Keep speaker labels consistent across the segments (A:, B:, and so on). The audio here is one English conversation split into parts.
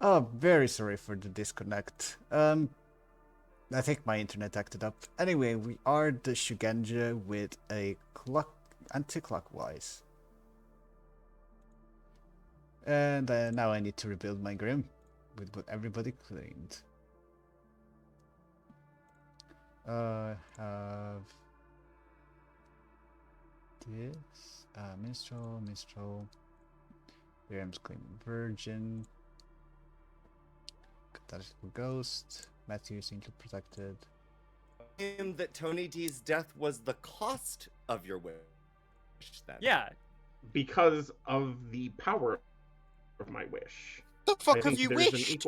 A: Oh, very sorry for the disconnect. I think my internet acted up. Anyway, we are the Shugenja with a anti-clockwise. And now I need to rebuild my Grim with what everybody claimed. Have this Minstrel, Miriam's claiming Virgin, Catastrophic Ghost, Matthew seems protected.
B: Claim that Tony D's death was the cost of your wish. Then.
C: Yeah.
D: Because of the power of my wish.
E: The fuck have you
D: there's
E: wished?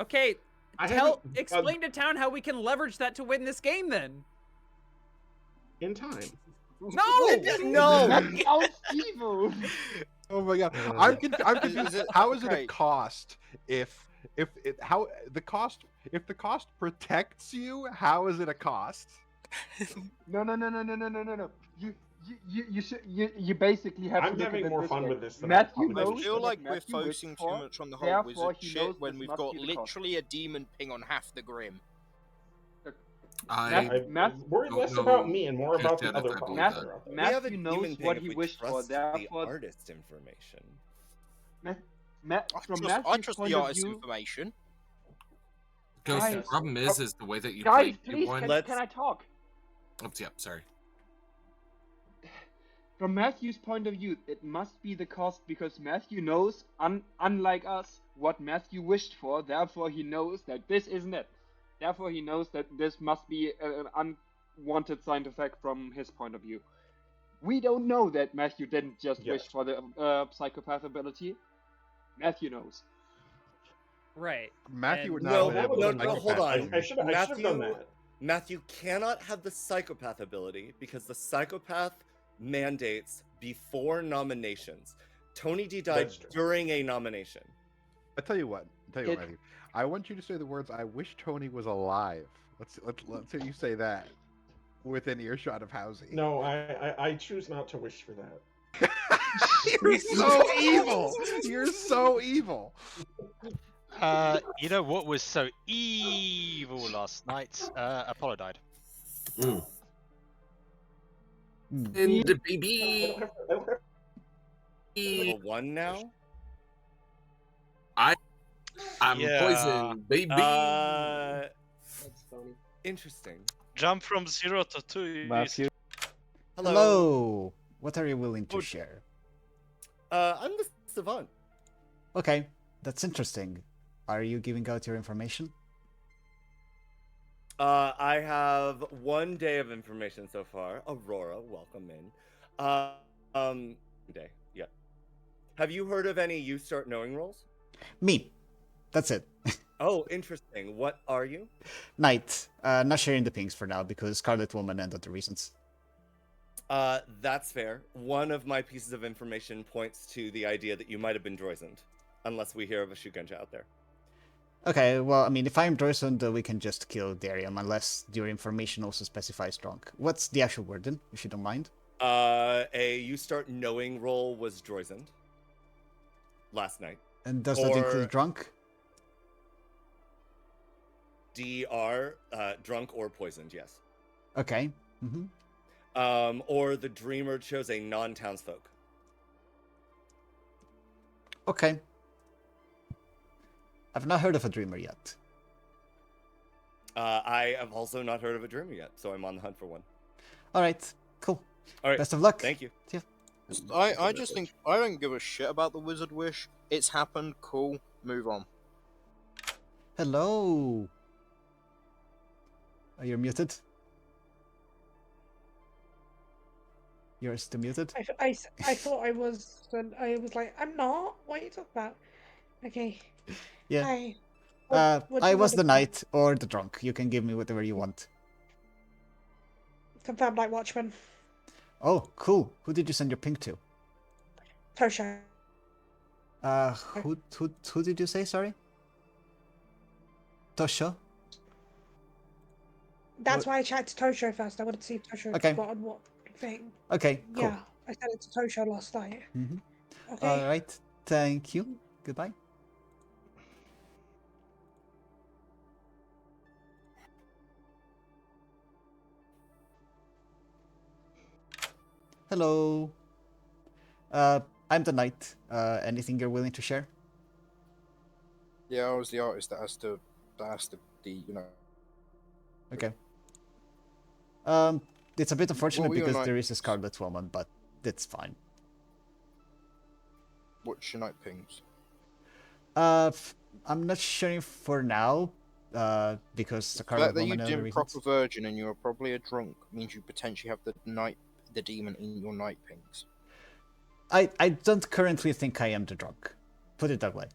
C: Okay, explain to town how we can leverage that to win this game then.
D: In time.
C: No!
B: No!
F: That sounds evil!
G: Oh my god, I'm confused. How is it a cost if the cost protects you? How is it a cost?
F: No. You basically have
D: I'm
F: to look
D: having
F: at it
D: more
F: this
D: fun
F: way.
D: with this than
F: Matthew
D: I
F: knows
E: I feel
F: what
E: like we're
F: Matthew wished
E: focusing too
F: for,
E: much on the whole
F: therefore
E: wizard
F: he
E: shit
F: knows
E: when
F: this
E: we've
F: must
E: got
F: be the cost.
E: literally a demon ping on half the Grim.
D: I'm worried less about me and more about the other problems that are out there.
F: Matthew knows what he wished for,
B: the
F: therefore...
B: artist information.
F: From
E: I
F: Matthew's
E: trust
F: point
E: the
F: of
E: artist's
F: view...
E: information.
H: Ghost, the
F: Guys,
H: problem is the way that you
F: Guys,
H: play.
F: please, can I talk?
H: Oh, yeah, sorry.
F: From Matthew's point of view, it must be the cost because Matthew knows, unlike us, what Matthew wished for, therefore he knows that this isn't it. Therefore he knows that this must be an unwanted side effect from his point of view. We don't know that Matthew didn't just wish for the psychopath ability. Matthew knows.
C: Right.
G: Matthew would not
B: No,
G: have been able to
B: hold on.
D: I should have done that.
B: Matthew cannot have the psychopath ability because the psychopath mandates before nominations. Tony D died during a nomination.
G: I tell you what, Matthew. I want you to say the words "I wish Tony was alive." Let's hear you say that within earshot of Howezy.
D: No, I choose not to wish for that.
G: You're so evil. You're so evil.
I: You know what was so evil last night? Apollo died.
H: And the baby.
B: Level 1 now?
H: I'm poisoned, baby.
B: That's funny. Interesting.
I: Jump from 0 to 2.
A: Matthew. Hello. What are you willing to share?
B: I'm the savant.
A: Okay, that's interesting. Are you giving out your information?
B: I have 1 day of information so far. Aurora, welcome in. Day, yeah. Have you heard of any You Start Knowing roles?
A: Me. That's it.
B: Oh, interesting. What are you?
A: Knight. Not sharing the pings for now because Scarlet Woman and other reasons.
B: That's fair. One of my pieces of information points to the idea that you might have been Droizened, unless we hear of a Shugenja out there.
A: Okay, well, I mean, if I'm Droizened, we can just kill Darium, unless your information also specifies drunk. What's the actual word then, if you don't mind?
B: A You Start Knowing role was Droizened last night.
A: And does that include drunk?
B: DR, drunk or poisoned, yes.
A: Okay.
B: Or the Dreamer chose a non-townsfolk.
A: Okay. I've not heard of a Dreamer yet.
B: I have also not heard of a Dreamer yet, so I'm on the hunt for one.
A: Alright, cool.
B: Alright.
A: Best of luck.
B: Thank you.
A: Yeah.
E: I just think I don't give a shit about the wizard wish. It's happened. Cool. Move on.
A: Hello. Are you muted? You're still muted?
J: I thought I was, and I was like, I'm not. What are you talking about? Okay.
A: Yeah.
J: Hi.
A: I was the knight or the drunk. You can give me whatever you want.
J: Confirmed Night Watchman.
A: Oh, cool. Who did you send your ping to?
J: Tosha.
A: Who did you say? Sorry. Tosha.
J: That's why I chatted to Tosha first. I wanted to see if Tosha had spotted what thing.
A: Okay. Cool.
J: Yeah, I sent it to Tosha last night. Okay.
A: All right. Thank you. Goodbye. Hello. I'm the knight. Anything you're willing to share?
E: Yeah, I was the artist that has to
A: Okay. It's a bit unfortunate
E: were your
A: because
E: knight
A: there is a
E: pings?
A: Scarlet Woman, but it's fine.
E: What's your night pings?
A: I'm not sharing for now, because the
E: The
A: Scarlet
E: fact that you
A: Woman and other
E: didn't
A: reasons.
E: proper virgin and you were probably a drunk means you potentially have the demon in your night pings.
A: I don't currently think I am the drunk. Put it that way.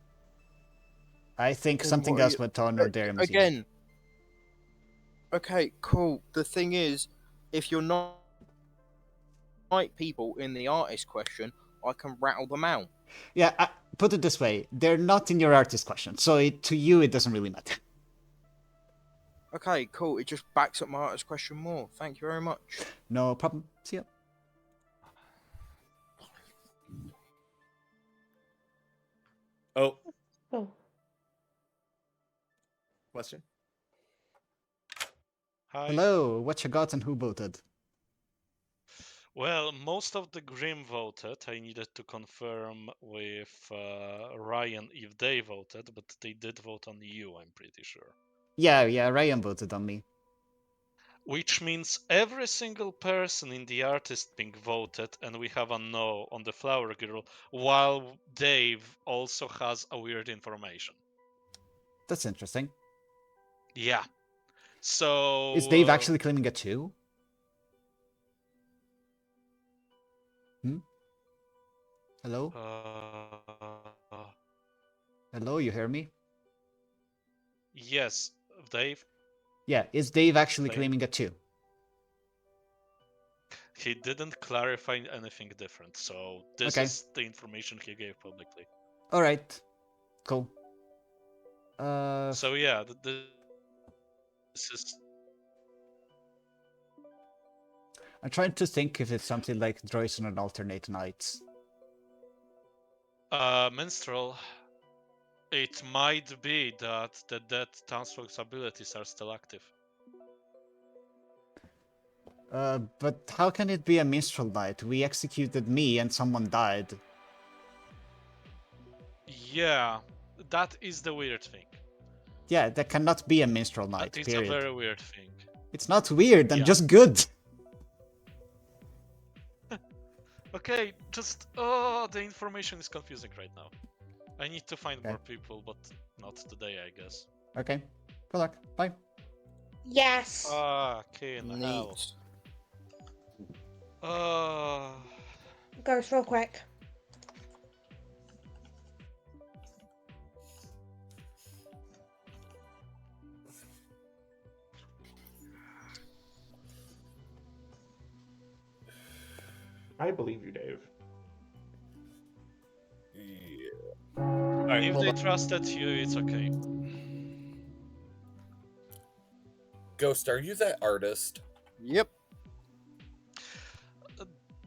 A: I think
E: Then
A: something
E: what are
A: else
E: you-
A: went on or Darium is evil.
E: Again. Okay, cool. The thing is, if you're not night people in the artist question, I can rattle them out.
A: Yeah, put it this way. They're not in your artist question, so to you it doesn't really matter.
E: Okay, cool. It just backs up my artist question more. Thank you very much.
A: No problem. See ya.
B: Oh,
J: Oh.
B: question?
I: Hi.
A: Hello, what you got and who voted?
I: Well, most of the Grim voted. I needed to confirm with Ryan if they voted, but they did vote on you, I'm pretty sure.
A: Yeah, Ryan voted on me.
I: Which means every single person in the artist ping voted, and we have a no on the Flower Girl, while Dave also has a weird information.
A: That's interesting.
I: Yeah. So...
A: Is Dave actually claiming a 2? Hello? Hello, you hear me?
I: Yes, Dave?
A: Yeah, is Dave actually claiming a 2?
I: He didn't clarify anything different, so this
A: Okay.
I: is the information he gave publicly.
A: Alright. Cool.
I: So yeah, this is...
A: I'm trying to think if it's something like Droids on alternate nights.
I: Minstrel, it might be that the dead townsfolk's abilities are still active.
A: But how can it be a minstrel night? We executed me and someone died.
I: Yeah, that is the weird thing.
A: Yeah, that cannot be a minstrel night,
I: That is
A: period.
I: a very weird thing.
A: It's not weird, I'm
I: Yeah.
A: just good.
I: Okay, just... Oh, the information is confusing right now. I need to find
A: Okay.
I: more people, but not today, I guess.
A: Okay. Good luck. Bye.
J: Yes.
I: Fucking hell.
J: Goes real quick.
D: I believe you, Dave.
B: Yeah.
I: If they trusted you, it's okay.
B: Ghost, are you that artist?
E: Yep.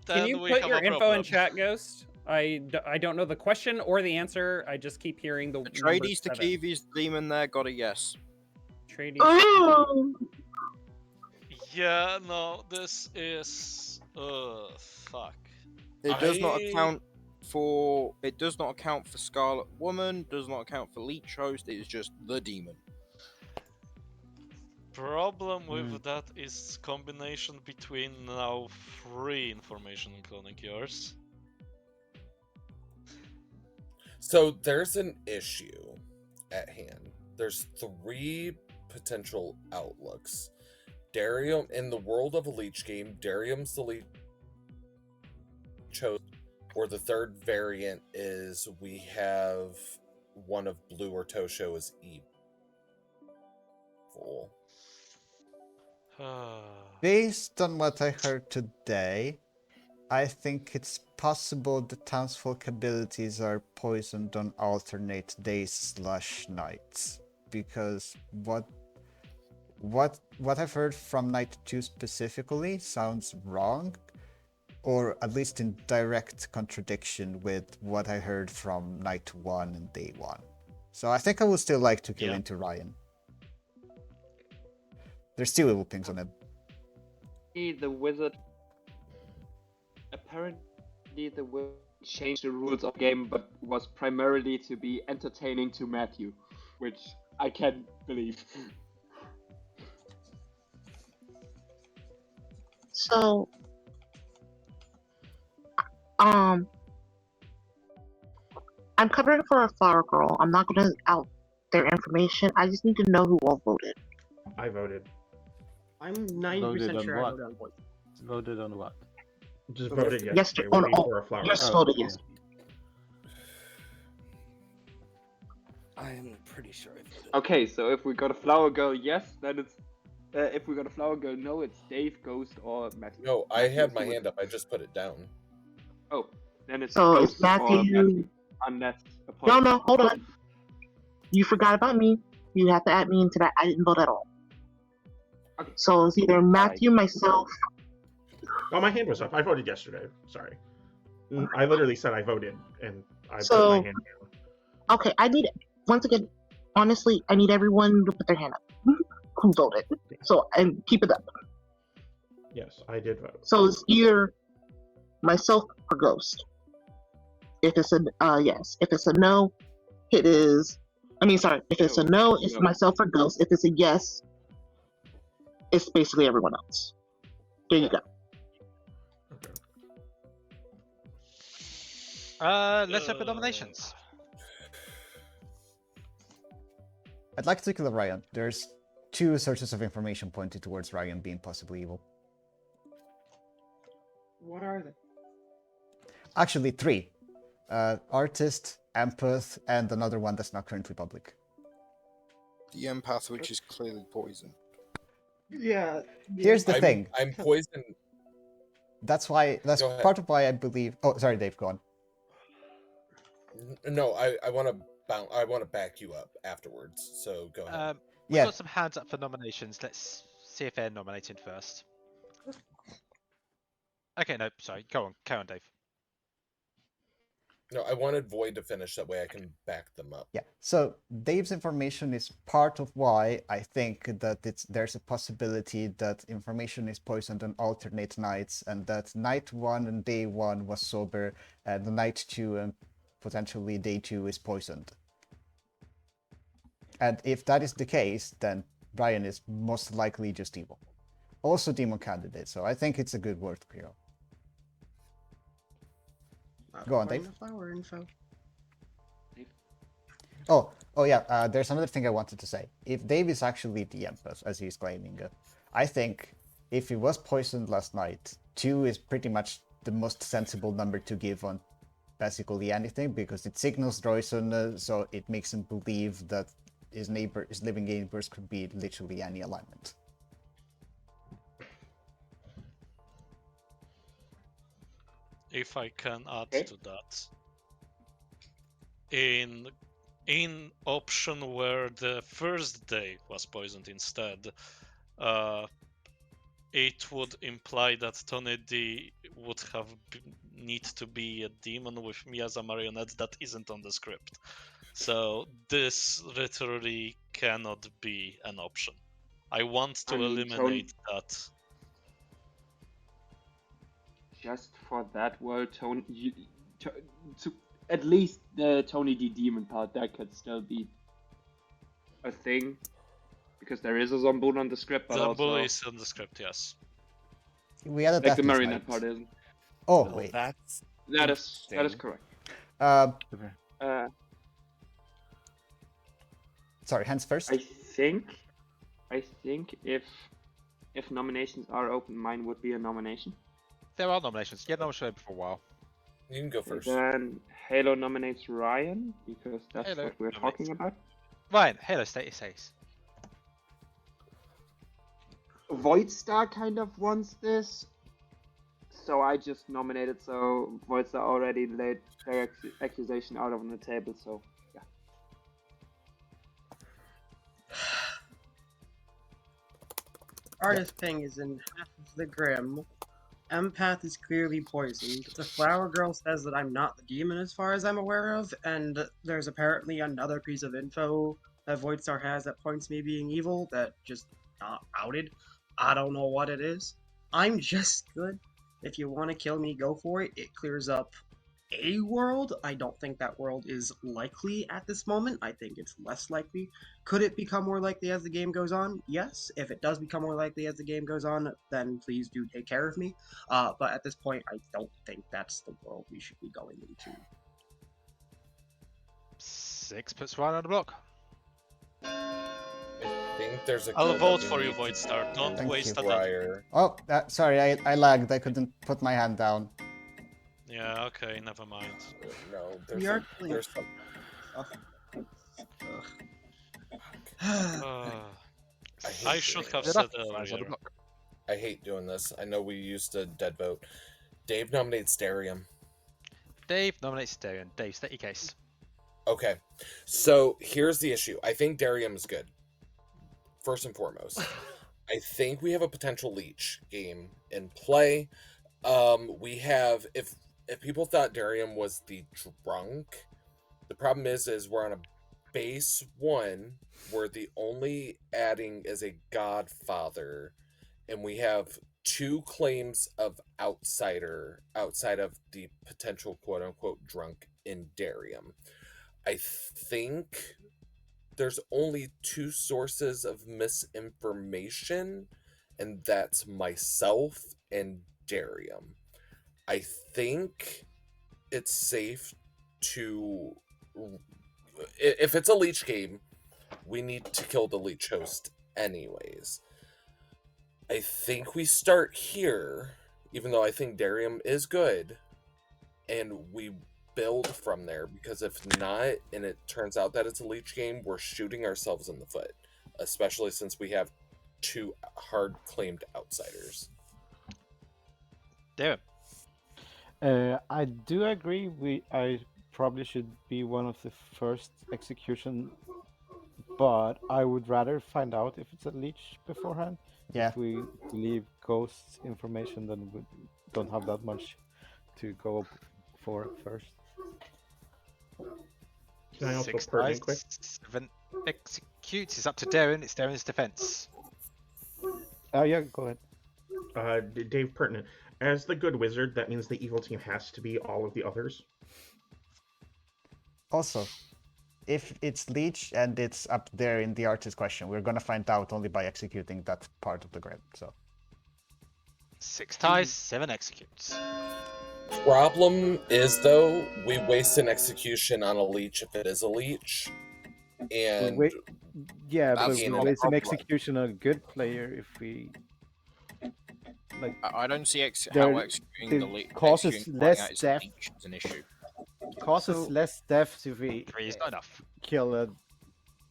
C: Can you put your info in chat, Ghost? I don't know the question or the answer. I just keep hearing the
E: Atreides the Kiwi's demon there got a yes.
C: Atreides.
J: Oh!
I: Yeah, no, this is... fuck.
E: It does not account for Scarlet Woman, does not account for Leech Host, it is just the demon.
I: Problem with that is combination between now 3 information including yours.
B: So there's an issue at hand. There's 3 potential outlooks. Darium, in the world of a Leech game, Darium's the Leech Host, or the third variant is we have one of Blue or Tosho as evil.
A: Based on what I heard today, I think it's possible the townsfolk abilities are poisoned on alternate days/nights. Because what I've heard from Night 2 specifically sounds wrong, or at least in direct contradiction with what I heard from Night 1 and Day 1. So I think I would still like to kill into Ryan. There's still evil pings on him.
F: The wizard apparently the will change the rules of the game, but was primarily to be entertaining to Matthew, which I can't believe.
K: So, I'm covering for a flower girl. I'm not gonna out their information. I just need to know who all voted.
D: I voted.
L: I'm 90% sure I voted on voice.
M: Voted on what?
D: Just voted
K: yesterday.
D: For a flower.
K: Just voted yesterday.
N: I am pretty sure I voted.
F: Okay, so if we got a flower girl, yes, then it's. If we got a flower girl, no, it's Dave, Ghost, or Matthew.
B: No, I had my hand up. I just put it down.
F: Oh, then it's
K: So
F: Ghost
K: it's Matthew.
F: or Matthew, unless.
K: No, hold on. You forgot about me. You have to add me into that. I didn't vote at all.
F: Okay.
K: So it's either Matthew, myself.
D: Oh, my hand was up. I voted yesterday. Sorry. I literally said I voted, and I put
K: So-
D: my hand down.
K: Okay, I need, once again, honestly, I need everyone to put their hand up. Who voted? So, and keep it up.
D: Yes, I did vote.
K: So it's either myself or Ghost. If it's a yes. If it's a no, it is. If it's a no, it's myself or Ghost. If it's a yes, it's basically everyone else. There you go.
O: Let's open nominations.
A: I'd like to kill Ryan. There's 2 sources of information pointing towards Ryan being possibly evil.
L: What are they?
A: Actually, 3. Artist, Empath, and another one that's not currently public.
E: The empath, which is clearly poisoned.
L: Yeah.
A: Here's the thing.
B: I'm poisoned.
A: That's part of why I believe... Oh, sorry, Dave, go on.
B: No, I want to back you up afterwards. So go ahead.
O: We've got some hands up for nominations. Let's see if they're nominated first. Okay, no, sorry. Carry on, Dave.
B: No, I wanted Void to finish, that way I can back them up.
A: Yeah, so Dave's information is part of why I think that there's a possibility that information is poisoned on alternate nights, and that night 1 and day 1 was sober, and the night 2 and potentially day 2 is poisoned. And if that is the case, then Brian is most likely just evil. Also demon candidate, so I think it's a good word clear. Go on, Dave.
L: Flower info.
A: Oh yeah, there's another thing I wanted to say. If Dave is actually the empath, as he's claiming, I think if he was poisoned last night, 2 is pretty much the most sensible number to give on basically anything, because it signals Royson, so it makes him believe that his living neighbors could be literally any alignment.
I: If I can add to that, in option where the first day was poisoned instead, it would imply that Tony D would have need to be a demon with me as a marionette that isn't on the script. So this literally cannot be an option. I want to eliminate that.
F: Just for that world, Tony, at least the Tony D demon part, that could still be a thing, because there is a Zombul on the script. But
I: Zombul is on the script, yes.
A: We added
F: like the
A: that
F: marionette part isn't.
A: Oh
N: No,
A: wait,
F: that is correct.
A: Sorry, hands first.
F: I think if nominations are open, mine would be a nomination.
O: There are nominations. Yeah, nominations for a while.
B: You can go first.
F: Then Halo nominates Ryan, because that's
O: Halo
F: what we're talking about.
O: Ryan, Halo stays.
F: Voidstar kind of wants this, so I just nominated, so Voidstar already laid their accusation out on the table, so yeah.
L: Artist Ping is in half of the Grim. Empath is clearly poisoned. The Flower Girl says that I'm not the demon as far as I'm aware of, and there's apparently another piece of info that Voidstar has that points me being evil that just not outed. I don't know what it is. I'm just good. If you want to kill me, go for it. It clears up a world. I don't think that world is likely at this moment. I think it's less likely. Could it become more likely as the game goes on? Yes. If it does become more likely as the game goes on, then please do take care of me. But at this point, I don't think that's the world we should be going into.
O: 6 puts Ryan on the block.
B: I think there's a.
I: I'll
B: good
I: vote
B: that
I: for
B: we
I: you,
B: need
I: Voidstar. Don't
A: Thank
I: waste
A: you.
I: a dead.
B: prior.
A: Oh, sorry, I lagged. I couldn't put my hand down.
I: Yeah, okay, never mind.
B: No,
L: We
B: there's
L: are
B: there's some.
I: I should have
B: saying
I: said
B: it.
I: earlier.
B: I hate doing this. I know we used a dead vote. Dave nominates Darium.
O: Dave nominates Darian. Dave, state your case.
B: Okay, so here's the issue. I think Darium is good. First and foremost, I think we have a potential leech game in play. We have if people thought Darium was the drunk, the problem is we're on a base 1 where the only adding is a godfather, and we have 2 claims of outsider outside of the potential quote unquote drunk in Darium. I think there's only 2 sources of misinformation, and that's myself and Darium. I think it's safe to, if it's a leech game, we need to kill the leech host anyways. I think we start here, even though I think Darium is good, and we build from there, because if not, and it turns out that it's a leech game, we're shooting ourselves in the foot, especially since we have 2 hard claimed outsiders.
O: Darren.
M: I do agree. I probably should be one of the first execution, but I would rather find out if it's a leech beforehand.
A: Yeah.
M: If we leave ghosts information, then we don't have that much to go for first.
D: Can I also
O: 6
D: pertinent
O: dice,
D: quick?
O: 7 executes. It's up to Darren. It's Darren's defense.
M: Oh yeah, go ahead.
D: Dave, pertinent. As the good wizard, that means the evil team has to be all of the others.
A: Also, if it's leech and it's up there in the artist question, we're gonna find out only by executing that part of the grid. So
O: 6 ties, 7 executes.
B: Problem is, though, we waste an execution on a leech if it is a leech, and
M: yeah, but
B: that's
M: we
B: no
M: waste an
B: problem.
M: execution on a good player if we like.
E: I don't see how
M: there-
E: executing the leech
M: causes less
E: is
M: death.
E: an issue.
M: Causes less deaths if we
O: 3 is not enough.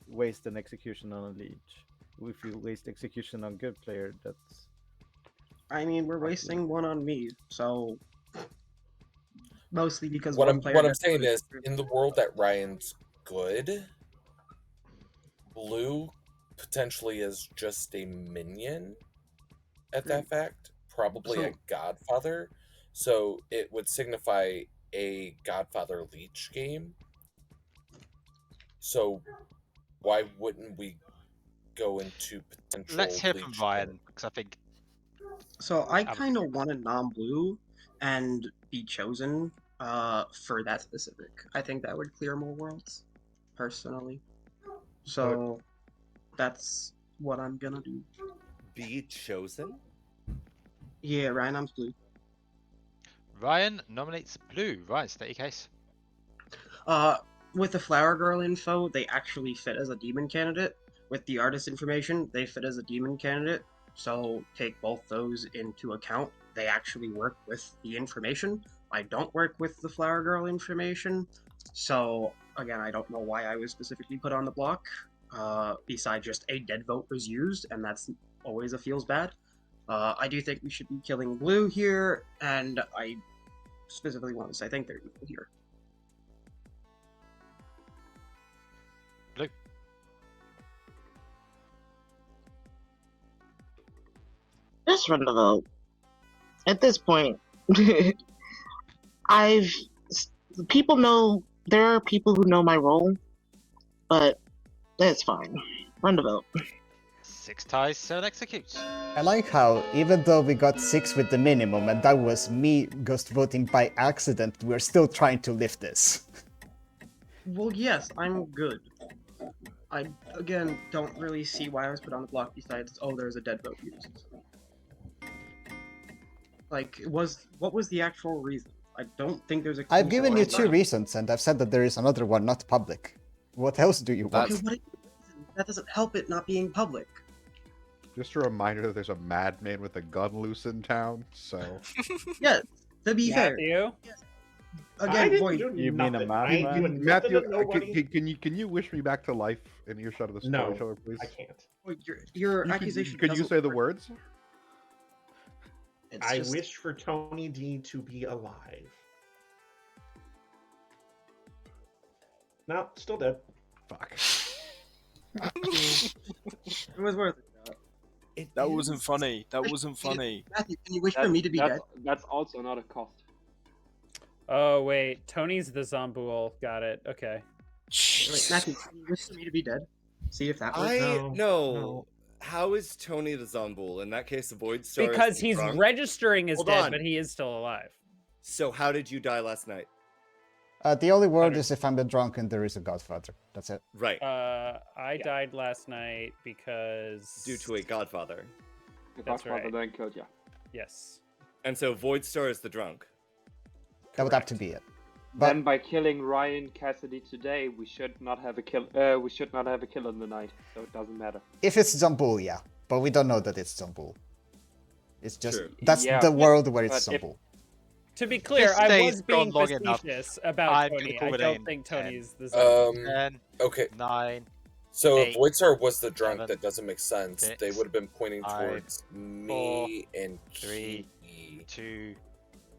M: waste an execution on a leech. If you waste execution on good player, that's.
L: I mean, we're wasting one on me, so mostly because
B: what
L: one
B: I'm
L: player.
B: what I'm
L: gets
B: saying
L: voted
B: is,
L: for.
B: in the world that Ryan's good, blue potentially is just a minion at that fact, probably a
L: So-
B: godfather, so it would signify a godfather leech game. So why wouldn't we go into potential
O: Let's hear from
B: leech
O: Ryan, because I think
L: So I kind of want a non-blue and be chosen for that specific. I think that would clear more worlds, personally. So that's what I'm gonna do.
P: Be chosen?
L: Yeah, Ryan, I'm blue.
O: Ryan nominates blue. Ryan, state your case.
L: With the Flower Girl info, they actually fit as a demon candidate. With the artist information, they fit as a demon candidate. So take both those into account. They actually work with the information. I don't work with the Flower Girl information. So again, I don't know why I was specifically put on the block. Besides just a dead vote was used, and that's always a feels bad. I do think we should be killing blue here, and I specifically want to say I think they're equal here.
O: Blue.
K: Just run the vote. At this point, people know, there are people who know my role, but that's fine. Run the vote.
O: 6 ties, 7 executes.
A: I like how, even though we got 6 with the minimum, and that was me ghost voting by accident, we're still trying to lift this.
L: Well, yes, I'm good. I, again, don't really see why I was put on the block besides, oh, there's a dead vote used. Like, what was the actual reason? I don't think there's a clue.
A: I've given you 2 reasons, and I've said that there is another one not public. What else do you want?
L: Okay, that doesn't help it not being public.
G: Just a reminder that there's a madman with a gun loose in town, so...
L: Yeah, to be fair.
C: Matthew?
L: Again, Void.
G: You mean a madman? Matthew, can you wish me back to life in earshot of the storyteller, please?
D: I can't.
L: Your accusation
G: Could you say the words?
D: I wish for Tony D to be alive. No, still dead.
G: Fuck.
L: It was worth it.
E: That wasn't funny. That wasn't funny.
L: Matthew, can you wish for me to be dead?
F: That's also not a cost.
C: Oh, wait. Tony's the Zombool. Got it. Okay.
L: Wait, Matthew, can you wish for me to be dead? See if that works.
P: No. How is Tony the Zombool? In that case, the Void Star
C: Because
P: is
C: he's
P: drunk?
C: registering as
P: Hold
C: dead,
P: on.
C: but he is still alive.
P: So how did you die last night?
A: The only word is if I'm drunk and there is a Godfather. That's it.
P: Right.
C: I died last night because...
P: Due to a Godfather.
C: That's right.
F: Then killed you.
C: Yes.
P: And so Void Star is the drunk.
A: That would have to be it.
F: Then by killing Ryan Cassidy today, we should not have a kill. We should not have a kill in the night, so it doesn't matter.
A: If it's Zombool, yeah. But we don't know that it's Zombool. It's just...
F: True.
A: That's
F: Yeah.
A: the world where it's
F: But if-
A: Zombool.
C: To be clear,
O: This
C: I
O: day's
C: was being
O: gone long enough.
C: facetious about
O: I'm
C: Tony.
O: gonna
C: I
O: call it
C: don't
O: in.
C: think
O: 10.
C: Tony's the Zombool.
O: 10,
B: Okay.
O: 9.
B: So if
O: 8,
B: Voidstar was the drunk,
O: 7,
B: that doesn't make sense.
O: 6,
B: They would have been pointing
O: 5,
B: towards me and
O: 3,
B: Key.
O: 2,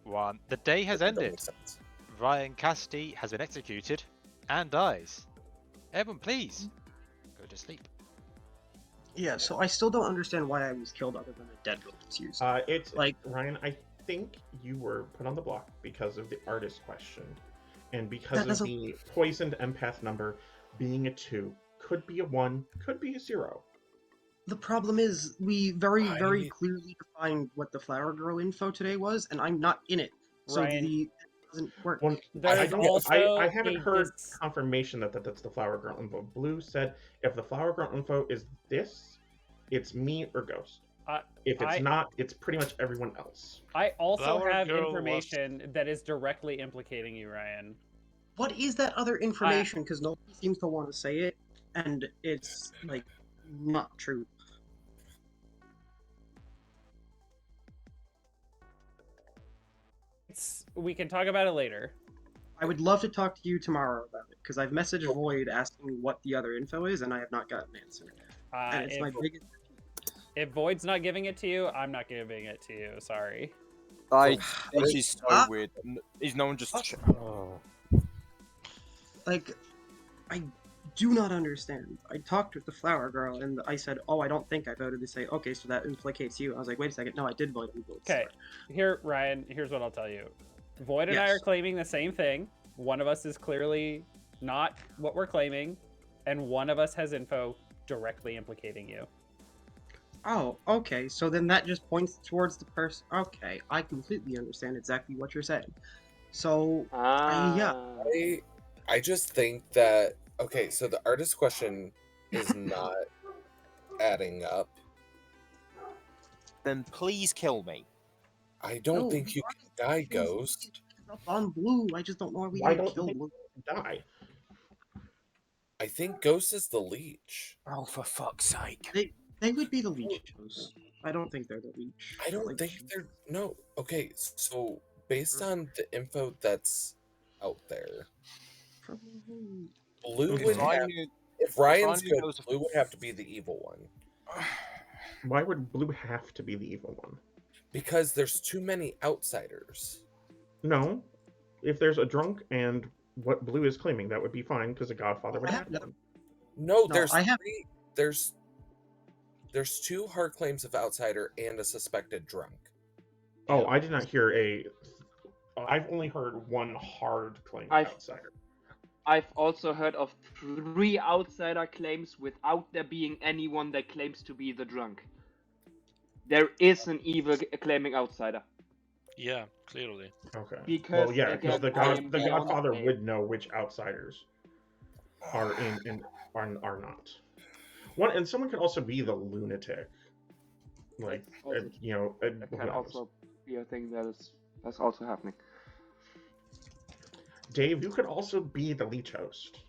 O: 1. The day has
B: That doesn't
O: ended.
B: make sense.
O: Ryan Cassidy has been executed and dies. Everyone, please go to sleep.
L: Yeah, so I still don't understand why I was killed other than a dead vote was used.
D: It's
L: like
D: Ryan. I think you were put on the block because of the artist question, and because of the poisoned empath number being a 2, could be a 1, could be a 0.
L: The problem is we very clearly defined what the Flower Girl info today was, and I'm not in it, so
C: Ryan.
L: it doesn't work.
D: Well,
C: There's
D: I haven't
C: a
D: heard confirmation that that's the Flower Girl info. Blue said if the Flower Girl info is this, it's me or Ghost. If it's not, it's pretty much everyone else.
C: I also
O: Flower
C: have
O: Girl
C: information that is directly implicating you, Ryan.
L: What is that other information? Because nobody seems to want to say it, and it's like not true.
C: We can talk about it later.
L: I would love to talk to you tomorrow about it, because I've messaged Void asking what the other info is, and I have not gotten an answer. And it's my biggest...
C: If Void's not giving it to you, I'm not giving it to you. Sorry.
E: This is so weird. Is no one just...
L: Like, I do not understand. I talked with the Flower Girl, and I said, oh, I don't think I voted. They say, okay, so that implicates you. I was like, wait a second. No, I did vote.
C: Okay, here, Ryan, here's what I'll tell you. Void and I are claiming the same thing. One of us is clearly not what we're claiming, and one of us has info directly implicating you.
L: Oh, okay. So then that just points towards the person. Okay, I completely understand exactly what you're saying. So, yeah.
B: I just think that okay, so the artist question is not adding up.
E: Then please kill me.
B: I don't think you can die, Ghost.
L: Up on Blue, I just don't know why we
D: Why
L: can
D: don't
L: kill
D: they
L: Blue.
D: die?
B: I think Ghost is the leech.
E: Oh, for fuck's sake.
L: They would be the leechos. I don't think they're the leech.
B: I don't think they're no. Okay, so based on the info that's out there, Blue would have, if Ryan's good, Blue would have to be the evil one.
D: Why would Blue have to be the evil one?
B: Because there's too many outsiders.
D: No. If there's a drunk and what Blue is claiming, that would be fine because a Godfather would have one.
B: No,
L: No,
B: there's
L: I have-
B: three, there's 2 hard claims of outsider and a suspected drunk.
D: Oh, I did not hear a. I've only heard one hard claim of outsider.
F: I've also heard of 3 outsider claims without there being anyone that claims to be the drunk. There is an evil claiming outsider.
I: Yeah, clearly.
D: Okay.
F: Because
D: Well, yeah, because
F: again,
D: the
F: I am beyond
D: Godfather
F: game.
D: would know which outsiders are in and are not. One, and someone could also be the lunatic. Like,
F: Also,
D: you know,
F: that
D: who
F: can
D: knows?
F: also be a thing that's also happening.
D: Dave, you could also be the leech host.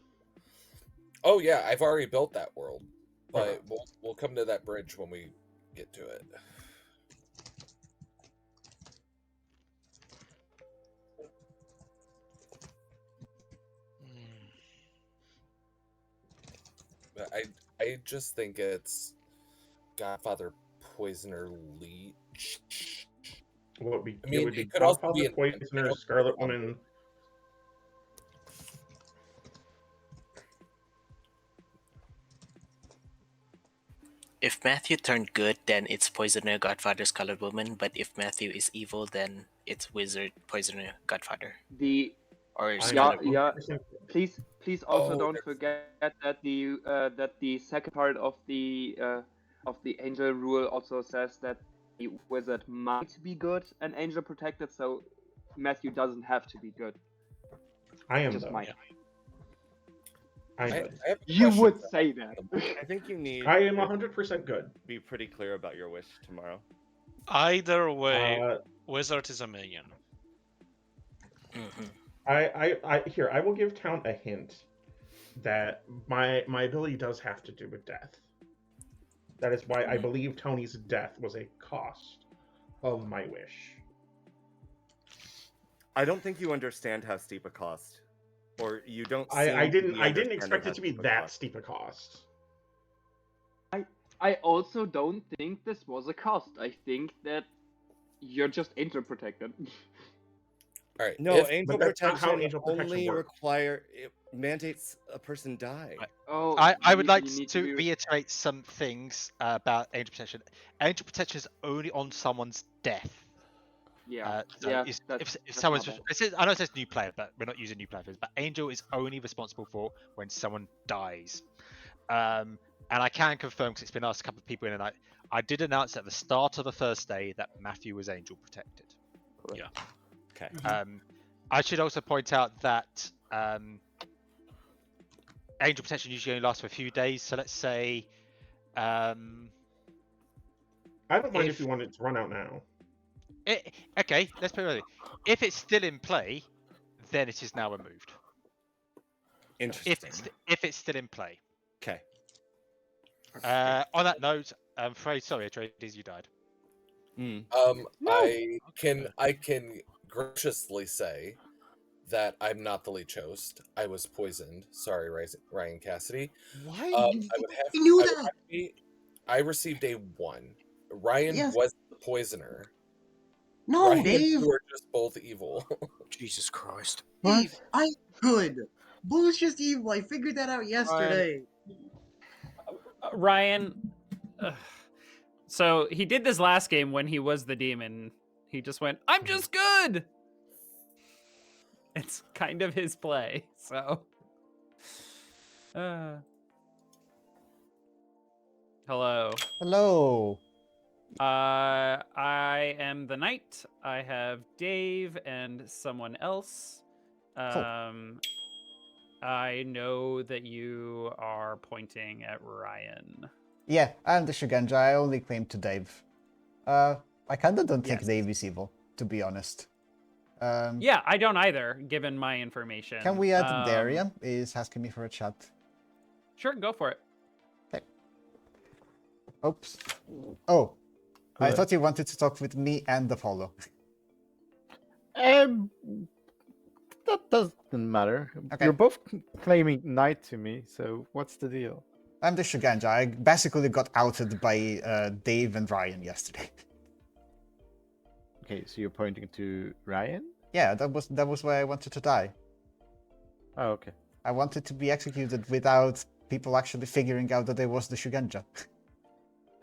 B: Oh yeah, I've already built that world, but
D: Okay.
B: we'll come to that bridge when we get to it. But I just think it's Godfather, Poisoner, Leech.
D: Well, it
B: I mean,
D: would be
B: it could also be
D: Godfather,
B: an
D: Poisoner,
B: Angel
D: Scarlet
B: or
D: Woman.
Q: If Matthew turned good, then it's Poisoner, Godfather, Scarlet Woman. But if Matthew is evil, then it's Wizard, Poisoner, Godfather.
F: The
Q: Or
F: yeah,
Q: Scarlet
F: yeah.
Q: Woman.
F: Please also
B: Oh,
F: don't forget that the second part of the angel rule also says that the wizard might be good and angel protected, so Matthew doesn't have to be good.
D: I am
F: Just
D: though.
F: might.
D: I
B: I
D: am.
B: have a
F: You
B: question
F: would
B: for
F: say that.
P: I think you need.
D: I am 100% good.
P: Be pretty clear about your wish tomorrow.
I: Either way, Wizard is a minion.
D: Here, I will give Count a hint that my ability does have to do with death. That is why I believe Tony's death was a cost of my wish.
P: I don't think you understand how steep a cost, or you don't.
D: I didn't
P: understanding
D: expect
P: how
D: it to be
P: steep a
D: that
P: cost.
D: steep a cost.
F: I also don't think this was a cost. I think that you're just angel protected.
B: All right.
P: No, angel
D: But that's not how
P: protection
D: angel protection
P: only
D: works.
P: it mandates a person die.
F: Oh,
O: I would like
F: you need
O: to
F: be-
O: reiterate some things about angel protection. Angel protection is only on someone's death.
F: Yeah,
O: So
F: yeah.
O: if
F: That's
O: someone's,
F: not bad.
O: it says, I know it says new player, but we're not using new players. But angel is only responsible for when someone dies. And I can confirm because it's been asked a couple of people in, and I did announce at the start of the first day that Matthew was angel protected.
I: Yeah.
P: Okay.
O: I should also point out that angel protection usually only lasts for a few days. So let's say,
D: I don't mind if you want it to run out now.
O: Okay, let's put it this way. If it's still in play, then it is now removed.
P: Interesting.
O: If it's still in play.
P: Okay.
O: On that note, I'm afraid, sorry, Atreides, you died.
B: I can graciously say that I'm not the leech host. I was poisoned. Sorry, Ryan Cassidy.
P: Why?
B: I would have.
L: You knew
B: I would
L: that.
B: have to be- I received a 1. Ryan
L: Yes.
B: was the poisoner.
L: No,
B: Ryan
L: Dave.
B: and you are just both evil.
Q: Jesus Christ.
L: Dave, I'm good. Boo's just evil. I figured that out yesterday.
C: Ryan. So he did this last game when he was the demon. He just went, "I'm just good." It's kind of his play. So. Hello.
A: Hello.
C: I am the knight. I have Dave and someone else. I know that you are pointing at Ryan.
A: Yeah, I'm the Shugenja. I only claim to Dave. I kinda don't think Dave is evil, to be honest.
C: Yeah, I don't either, given my information.
A: Can we add Darian? Is asking me for a chat.
C: Sure, go for it.
A: Okay. Oops. Oh. I
M: Good.
A: thought you wanted to talk with me and Apollo.
M: That doesn't matter.
A: Okay.
M: You're both claiming knight to me, so what's the deal?
A: I'm the Shugenja. I basically got outed by Dave and Ryan yesterday.
M: Okay, so you're pointing to Ryan?
A: Yeah, that was why I wanted to die.
M: Oh, okay.
A: I wanted to be executed without people actually figuring out that I was the Shugenja.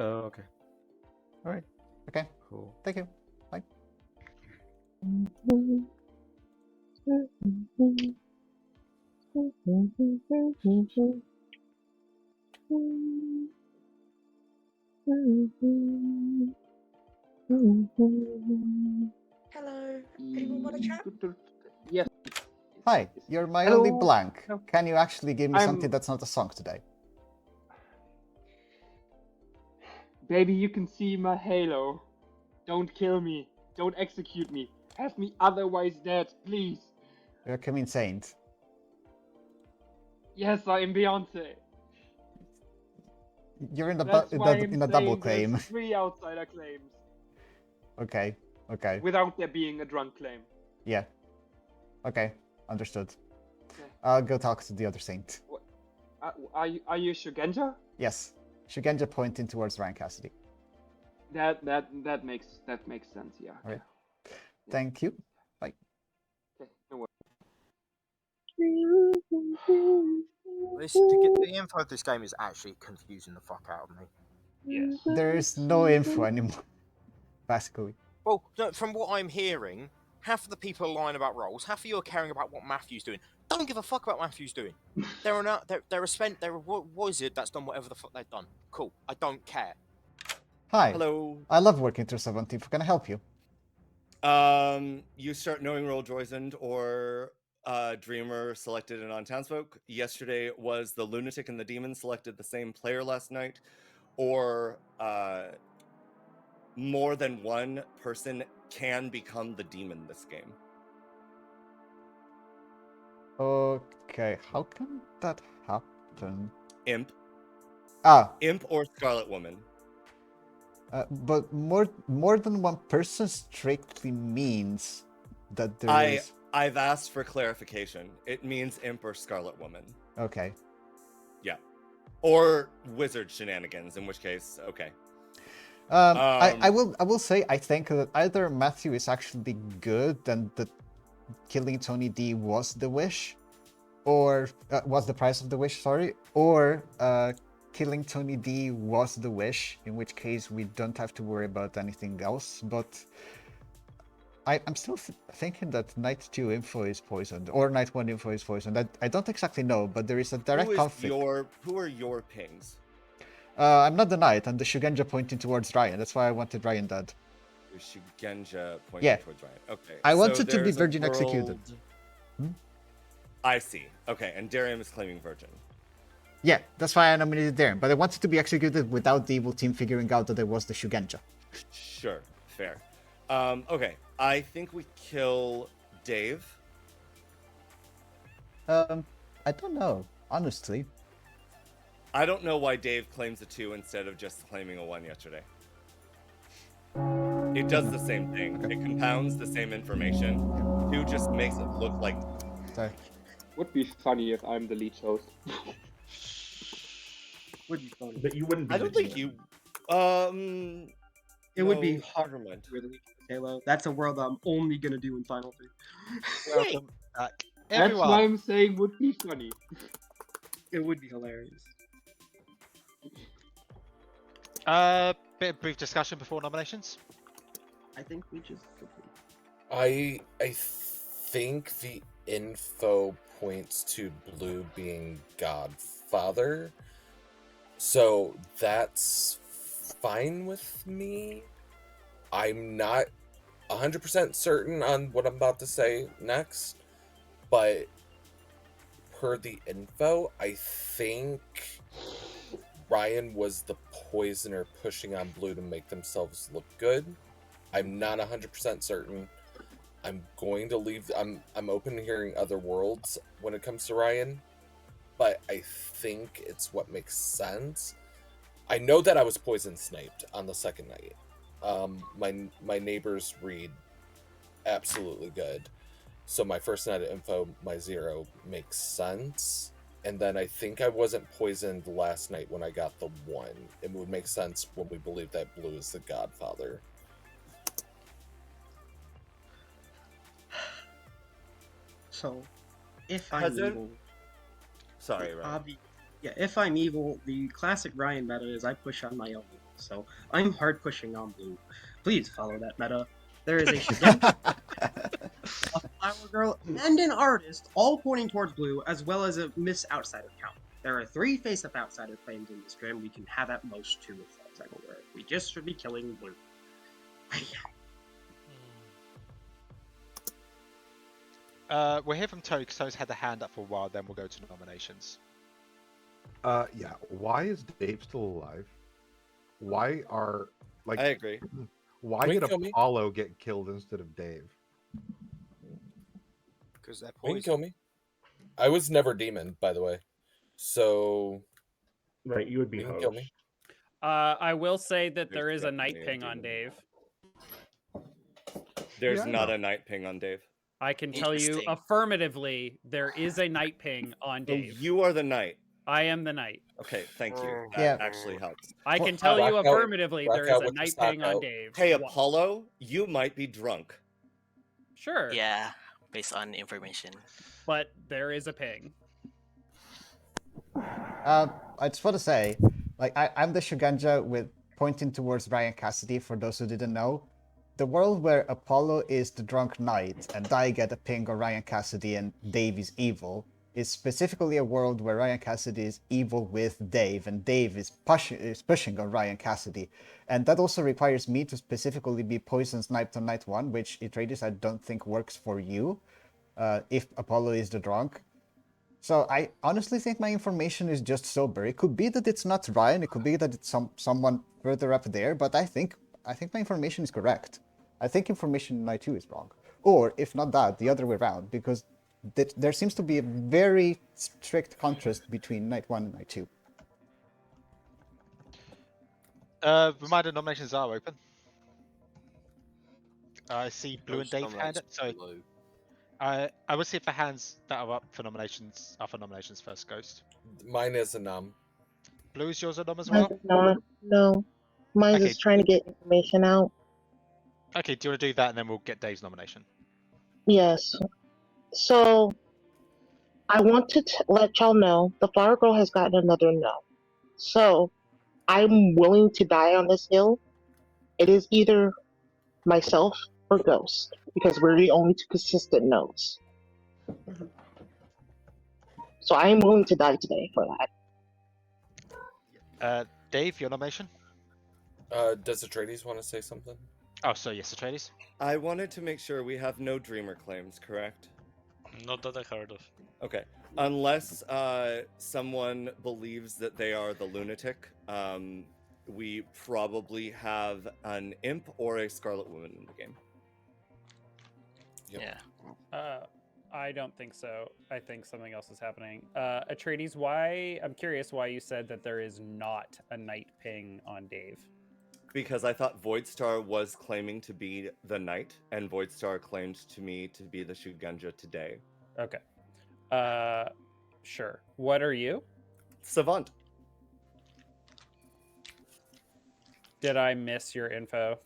M: Oh, okay. All right.
A: Okay.
M: Cool.
A: Thank you. Bye.
J: Hello. Anyone want to chat?
F: Yes.
A: Hi, you're my
F: Hello.
A: only blank.
F: Hello.
A: Can you actually give me
F: I'm-
A: something that's not a song today?
F: Baby, you can see my halo. Don't kill me. Don't execute me. Have me otherwise dead, please.
A: You're coming saint.
F: Yes, I am Beyonce.
A: You're in the
F: That's why I'm
A: in a double
F: saying there's
A: claim.
F: 3 outsider claims
A: Okay, okay.
F: without there being a drunk claim.
A: Yeah. Okay, understood.
F: Okay.
A: I'll go talk to the other saint.
F: Are you Shugenja?
A: Yes. Shugenja pointing towards Ryan Cassidy.
F: That makes sense. Yeah.
A: All right. Thank you. Bye.
F: Okay, no worries.
E: To get the info of this game is actually confusing the fuck out of me.
C: Yes.
A: There is no info anymore, basically.
E: Well, no, from what I'm hearing, half of the people are lying about roles, half of you are caring about what Matthew's doing. Don't give a fuck about what Matthew's doing. They're a wizard that's done whatever the fuck they've done. Cool. I don't care.
A: Hi.
P: Hello.
A: I love working through 17th. Can I help you?
P: You start knowing Roll Joysand or Dreamer selected and on townsfolk. Yesterday was the Lunatic and the Demon selected the same player last night, or more than one person can become the demon this game.
A: Okay, how can that happen?
P: Imp.
A: Ah.
P: Imp or Scarlet Woman.
A: But more than one person strictly means that there is...
P: I've asked for clarification. It means Imp or Scarlet Woman.
A: Okay.
P: Yeah. Or wizard shenanigans, in which case, okay.
A: I will say I think that either Matthew is actually good and that killing Tony D was the wish, or was the price of the wish, sorry, or killing Tony D was the wish, in which case we don't have to worry about anything else. But I'm still thinking that Night 2 info is poisoned, or Night 1 info is poisoned. I don't exactly know, but there is a direct conflict.
P: Who are your pings?
A: I'm not the Knight, I'm the Shugenja pointing towards Ryan. That's why I wanted Ryan dead.
P: Your Shugenja pointing towards Ryan. Okay.
A: I
P: so
A: wanted to be
P: there's a
A: Virgin executed.
P: world- I see. Okay, and Darium is claiming Virgin.
A: Yeah, that's why I nominated Darren, but I wanted to be executed without the evil team figuring out that it was the Shugenja.
P: Sure, fair. Okay, I think we kill Dave.
A: I don't know, honestly.
P: I don't know why Dave claims a 2 instead of just claiming a 1 yesterday. It does the same thing. It compounds the same information. 2 just makes it look like...
A: Sorry.
F: Would be funny if I'm the lead host.
L: Would be fun.
D: But you wouldn't be.
P: I don't think you...
L: It would be
P: no,
L: hard
P: never mind.
L: with Halo. That's a world I'm only gonna do in Final 3.
O: Welcome back,
F: That's
O: everyone.
F: why I'm saying would be funny.
L: It would be hilarious.
O: Bit of brief discussion before nominations.
L: I think we just.
B: I think the info points to Blue being Godfather, so that's fine with me. I'm not 100% certain on what I'm about to say next, but per the info, I think Ryan was the poisoner pushing on Blue to make themselves look good. I'm not 100% certain. I'm going to leave. I'm open to hearing other worlds when it comes to Ryan, but I think it's what makes sense. I know that I was poison sniped on the second night. My neighbors read absolutely good, so my first night of info, my 0 makes sense. And then I think I wasn't poisoned last night when I got the 1. It would make sense when we believe that Blue is the Godfather.
L: So, if I'm evil,
P: Sorry, Ryan.
L: yeah, if I'm evil, the classic Ryan meta is I push on my own. So I'm hard pushing on Blue. Please follow that meta. There is a Flower Girl, and an artist, all pointing towards blue, as well as a Miss Outsider count. There are 3 face-up outsider claims in this grim. We can have at most 2 as far as I'm aware. We just should be killing blue.
O: We'll hear from Toad, because Toad's had the hand up for a while, then we'll go to nominations.
G: Yeah. Why is Dave still alive? Why are like?
P: I agree.
G: Why
B: Can we
G: did
B: kill me?
G: Apollo get killed instead of Dave?
E: Because they're
B: You can
E: poison.
B: kill me. I was never demon, by the way. So
D: Right, you would be
B: you can
D: host.
B: kill me.
C: I will say that
P: There's
C: there is a night
P: definitely a
C: ping on
P: demon.
C: Dave.
P: There's
G: Yeah, I
P: not
G: know.
P: a night ping on Dave.
C: I can tell you
Q: Interesting.
C: affirmatively there is a night ping on
P: So
C: Dave.
P: you are the knight.
C: I am the night.
P: Okay, thank you. That
A: Yeah.
P: actually helps.
C: I can tell you
B: Blackout-
C: affirmatively there is
B: blackout
C: a
B: with the
C: night
B: stock
C: ping on
B: out.
C: Dave.
P: Hey,
C: Wha-
P: Apollo, you might be drunk.
C: Sure.
Q: Yeah, based on information.
C: But there is a ping.
A: I just want to say, like, I'm the Shugenja with pointing towards Ryan Cassidy, for those who didn't know. The world where Apollo is the drunk knight and I get a ping on Ryan Cassidy and Dave is evil is specifically a world where Ryan Cassidy is evil with Dave and Dave is pushing on Ryan Cassidy. And that also requires me to specifically be poison sniped on night 1, which Atreides I don't think works for you if Apollo is the drunk. So I honestly think my information is just sober. It could be that it's not Ryan, it could be that it's someone further up there, but I think my information is correct. I think information in night 2 is wrong. Or if not that, the other way around, because there seems to be a very strict contrast between night 1 and night 2.
O: Reminder, nominations are open. I see Blue and
E: Most
O: Dave hand
E: nominates
O: up. So
E: blue.
O: I will see if the hands that are up for nominations are for nominations first. Ghost.
B: Mine is a num.
O: Blue is yours a nom as
K: Mine's
O: well.
K: not. No. Mine's
O: Okay.
K: just trying to get information out.
O: Okay, do you want to do that and then we'll get Dave's nomination?
K: Yes. So, I want to let y'all know the Flower Girl has gotten another no. So, I'm willing to die on this hill. It is either myself or Ghost, because we're the only 2 consistent no's. So, I am willing to die today for that.
O: Dave, your nomination?
B: Does Atreides want to say something?
O: Oh, so yes, Atreides.
P: I wanted to make sure we have no dreamer claims, correct?
I: Not that I heard of.
P: Okay. Unless someone believes that they are the lunatic, we probably have an imp or a Scarlet Woman in the game.
B: Yep.
Q: Yeah.
C: I don't think so. I think something else is happening. Atreides, why? I'm curious why you said that there is not a night ping on Dave.
P: Because I thought Voidstar was claiming to be the knight, and Voidstar claimed to me to be the Shugenja today.
C: Okay. Sure. What are you?
P: Savant.
C: Did I miss your info?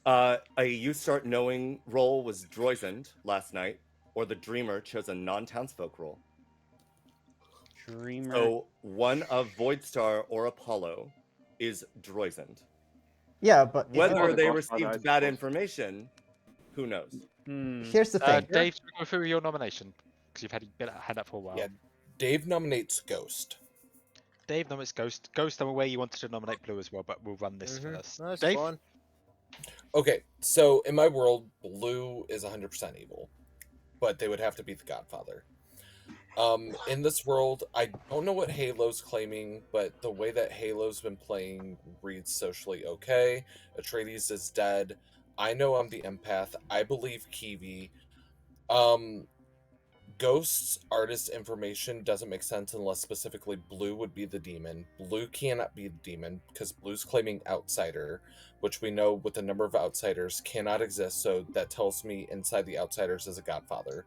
P: A You Start Knowing role was Droizend last night, or the Dreamer chose a non-townsfolk role.
C: Dreamer.
P: So one of Voidstar or Apollo is Droizend.
A: Yeah, but
P: Whether they
A: Godfather, I
P: received bad
A: suppose.
P: information, who knows?
A: Here's the thing.
O: Dave, go through your nomination because you've had that for a while.
B: Yeah, Dave nominates Ghost.
O: Dave nominates Ghost. Ghost, I'm aware you wanted to nominate Blue as well, but we'll run this first.
E: That's
O: Dave.
E: fine.
B: Okay, so in my world, Blue is 100% evil, but they would have to be the Godfather. In this world, I don't know what Halo's claiming, but the way that Halo's been playing reads socially okay. Atreides is dead. I know I'm the empath. I believe Kiwi. Ghost's artist information doesn't make sense unless specifically Blue would be the demon. Blue cannot be the demon because Blue's claiming outsider, which we know with the number of outsiders cannot exist, so that tells me inside the outsiders is a Godfather.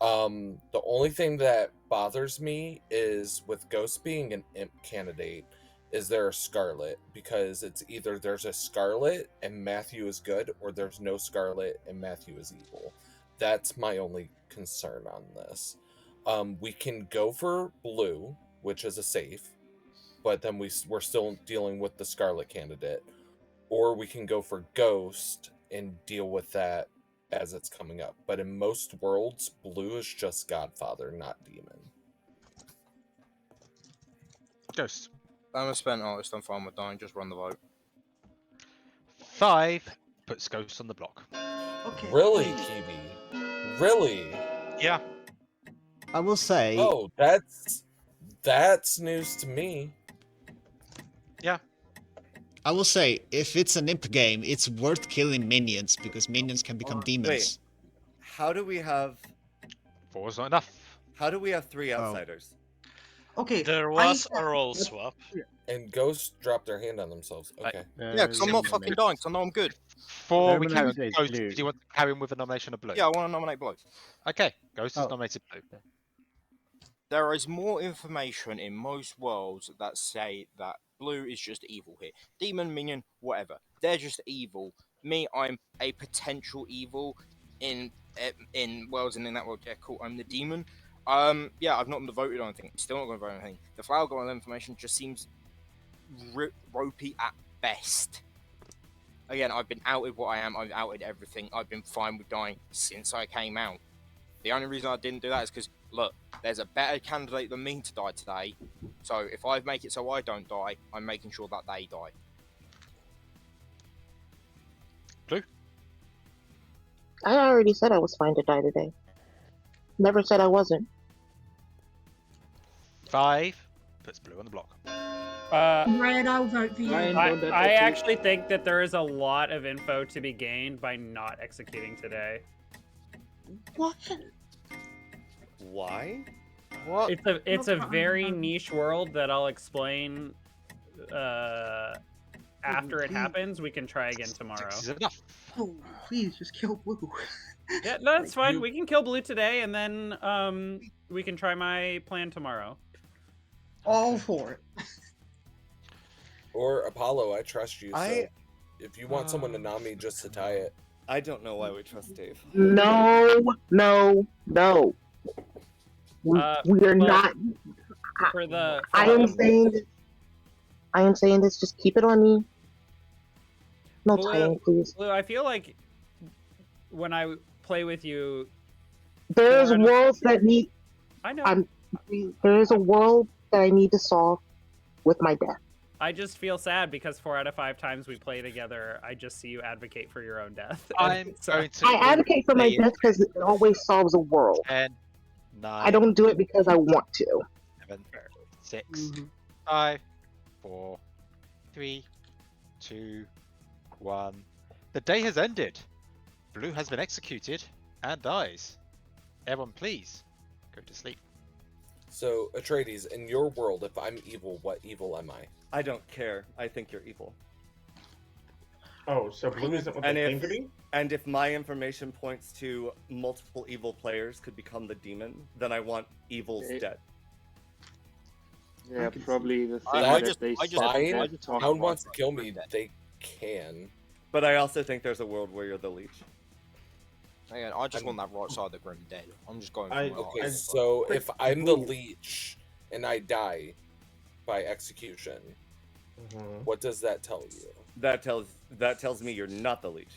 B: The only thing that bothers me is with Ghost being an imp candidate, is there a Scarlet? Because it's either there's a Scarlet and Matthew is good, or there's no Scarlet and Matthew is evil. That's my only concern on this. We can go for Blue, which is a safe, but then we're still dealing with the Scarlet candidate. Or we can go for Ghost and deal with that as it's coming up. But in most worlds, blue is just Godfather, not demon.
O: Ghost.
E: I'm a spent artist. I'm fine with dying. Just run the vote.
O: 5 puts Ghost on the block.
L: Okay.
B: Really, Kiwi? Really?
I: Yeah.
A: I will say.
B: Oh, that's news to me.
I: Yeah.
A: I will say, if it's an imp game, it's worth killing minions because minions can become demons.
P: Wait, how do we have
O: 4's not enough.
P: How do we have 3 outsiders?
L: Okay.
I: There was a roll swap.
B: And Ghost dropped their hand on themselves. Okay.
E: Yeah, because I'm not fucking dying, because I know I'm good.
O: 4, we carry
M: Nominated
O: Ghost.
M: blue.
O: Do you want to carry him with a nomination of blue?
E: Yeah, I want to nominate blue.
O: Okay, Ghost is
M: Oh.
O: nominated blue.
E: There is more information in most worlds that say that blue is just evil here. Demon, minion, whatever. They're just evil. Me, I'm a potential evil in worlds, and in that world, yeah, cool, I'm the demon. Yeah, I've not voted on anything. Still not going to vote on anything. The flower girl information just seems ropey at best. Again, I've been outed what I am. I've outed everything. I've been fine with dying since I came out. The only reason I didn't do that is because, look, there's a better candidate than me to die today. So if I make it so I don't die, I'm making sure that they die.
O: Blue?
K: I already said I was fine to die today. Never said I wasn't.
O: 5 puts blue on the block.
J: Ryan, I'll vote for you.
C: I actually think that there is a lot of info to be gained by not executing today.
K: What?
P: Why?
O: What?
C: It's a very niche world that I'll explain after it happens. We can try again tomorrow.
O: Is enough.
L: Oh, please just kill blue.
C: Yeah, no, that's fine. We can kill blue today, and then we can try my plan tomorrow.
L: All for it.
B: Or Apollo, I trust you. So if you want someone to nominate just to tie it.
P: I don't know why we trust Dave.
K: No. We are not.
C: For the.
K: I am saying this. Just keep it on me. No tying, please.
C: Blue, I feel like when I play with you,
K: There's worlds that need.
C: I know.
K: There is a world that I need to solve with my death.
C: I just feel sad because 4 out of 5 times we play together, I just see you advocate for your own death.
O: I'm going to.
K: I advocate for my death because it always solves a world.
O: 10, 9.
K: I don't do it because I want to.
O: 7, 6, 5, 4, 3, 2, 1. The day has ended. Blue has been executed and dies. Everyone, please go to sleep.
B: So, Atreides, in your world, if I'm evil, what evil am I?
P: I don't care. I think you're evil.
D: Oh, so blue isn't what they claim to be?
P: And if my information points to multiple evil players could become the demon, then I want evil's dead.
F: Yeah, probably the thing
B: That
F: that they
B: fine. Town wants to kill me, they can.
P: But I also think there's a world where you're the leech.
E: Again, I just want that right side of the grim dead. I'm just going for
B: Okay, so if I'm the leech and I die by execution, what does that tell you?
P: That tells me you're not the leech.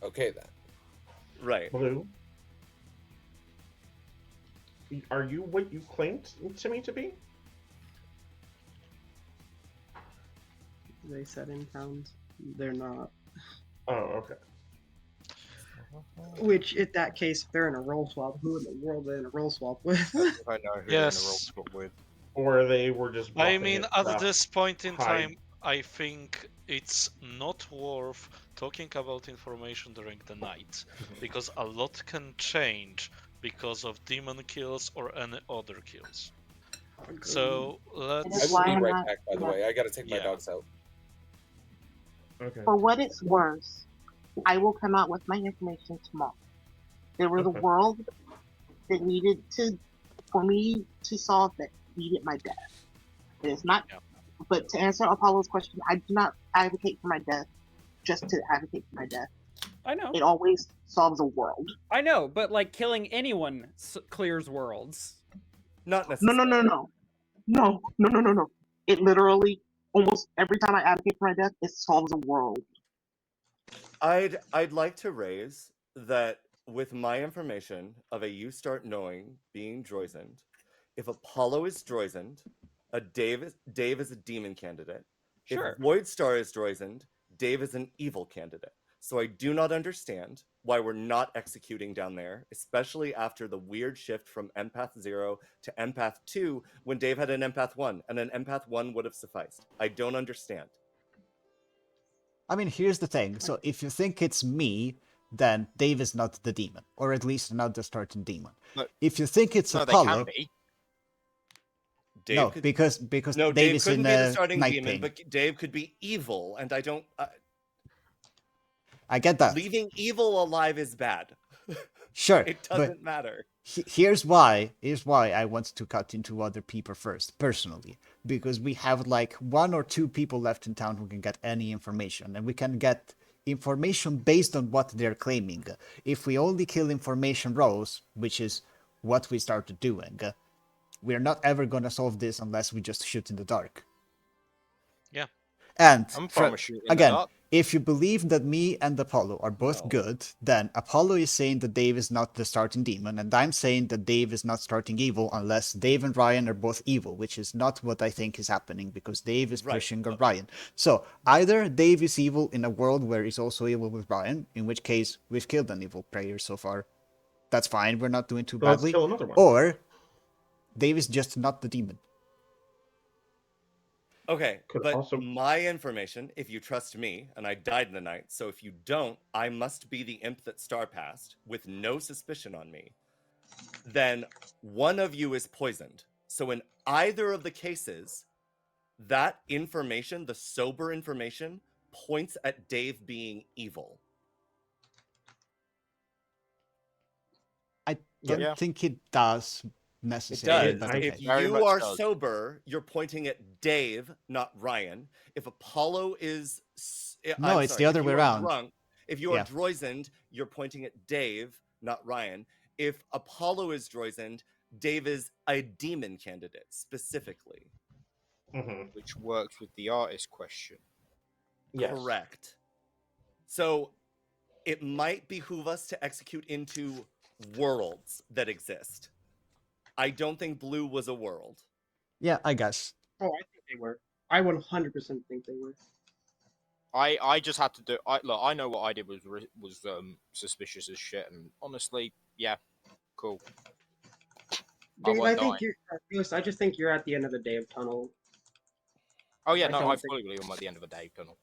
B: Okay then.
P: Right.
D: Blue? Are you what you claimed to me to be?
L: They said in pounds. They're not.
D: Oh, okay.
L: Which, in that case, if they're in a roll swap, who in the world are they in a roll swap with?
E: I know who
I: Yes.
E: with.
D: Or they were just.
I: I
D: bluffing
I: mean,
D: it
I: at
D: to
I: this point in
D: hide.
I: time, I think it's not worth talking about information during the night because a lot can change because of demon kills or any other kills. So let's.
B: I will be right back, by the way. I gotta take my dogs out.
D: Okay.
K: For what it's worth, I will come out with my information tomorrow. There was a world that needed for me to solve that needed my death. It is not, but to answer Apollo's question, I do not advocate for my death just to advocate for my death.
C: I know.
K: It always solves a world.
C: I know, but like killing anyone clears worlds.
P: Not
K: necessarily. No. It literally, almost every time I advocate for my death, it solves a world.
P: I'd like to raise that with my information of a you start knowing being Droizened, if Apollo is Droizened, Dave is a demon candidate.
C: Sure.
P: If Voidstar is Droizened, Dave is an evil candidate. So I do not understand why we're not executing down there, especially after the weird shift from Empath 0 to Empath 2 when Dave had an Empath 1, and an Empath 1 would have sufficed. I don't understand.
A: I mean, here's the thing. So if you think it's me, then Dave is not the demon, or at least not the starting demon.
E: No.
A: If you think it's
E: No,
A: Apollo,
E: they can be.
P: Dave
A: because
P: no,
A: Dave
P: Dave
A: is
P: couldn't
A: in
P: be the
A: a
P: starting
A: night
P: demon,
A: pain.
P: but Dave could be evil, and I don't.
A: I get that.
P: Leaving evil alive is bad.
A: Sure,
P: It
A: but
P: doesn't matter.
A: Here's why I want to cut into other people first, personally, because we have like 1 or 2 people left in town who can get any information, and we can get information based on what they're claiming. If we only kill information rows, which is what we started doing, we're not ever gonna solve this unless we just shoot in the dark.
I: Yeah.
A: And
E: I'm fine with shooting in the
A: again,
E: dark.
A: if you believe that me and Apollo are both
P: No.
A: good, then Apollo is saying that Dave is not the starting demon, and I'm saying that Dave is not starting evil unless Dave and Ryan are both evil, which is not what I think is happening because Dave is
P: Right.
A: pushing on Ryan. So either Dave is evil in a world where he's also evil with Ryan, in which case we've killed an evil player so far. That's fine, we're not doing too
D: Well, let's
A: badly.
D: kill another one.
A: Or Dave is just not the demon.
P: Okay,
D: Could
P: but
D: also-
P: my information, if you trust me, and I died in the night, so if you don't, I must be the imp that Star passed with no suspicion on me. Then one of you is poisoned. So in either of the cases, that information, the sober information, points at Dave being evil.
A: I don't
E: Yeah.
A: think it does
P: It
A: necessarily,
P: does.
A: but okay.
P: If
E: Very
P: you
E: much
P: are
E: does.
P: sober, you're pointing at Dave, not Ryan. If Apollo is
A: No, it's the other way around.
P: If you are
A: Yeah.
P: Droizened, you're pointing at Dave, not Ryan. If Apollo is Droizened, Dave is a demon candidate specifically.
D: Mhm.
E: Which works with the artist question.
D: Yes.
P: Correct. So it might behoove us to execute into worlds that exist. I don't think Blue was a world.
A: Yeah, I guess.
L: Oh, I think they were. I 100% think they were.
E: I just had to do. Look, I know what I did was suspicious as shit, and honestly, yeah, cool.
L: Dave, I
E: won't
L: think
E: die.
L: you're. Lewis, I just think you're at the end of the Dave tunnel.
E: Oh yeah,
L: I
E: no,
L: don't
E: I
L: think-
E: fully believe I'm at the end of a Dave tunnel.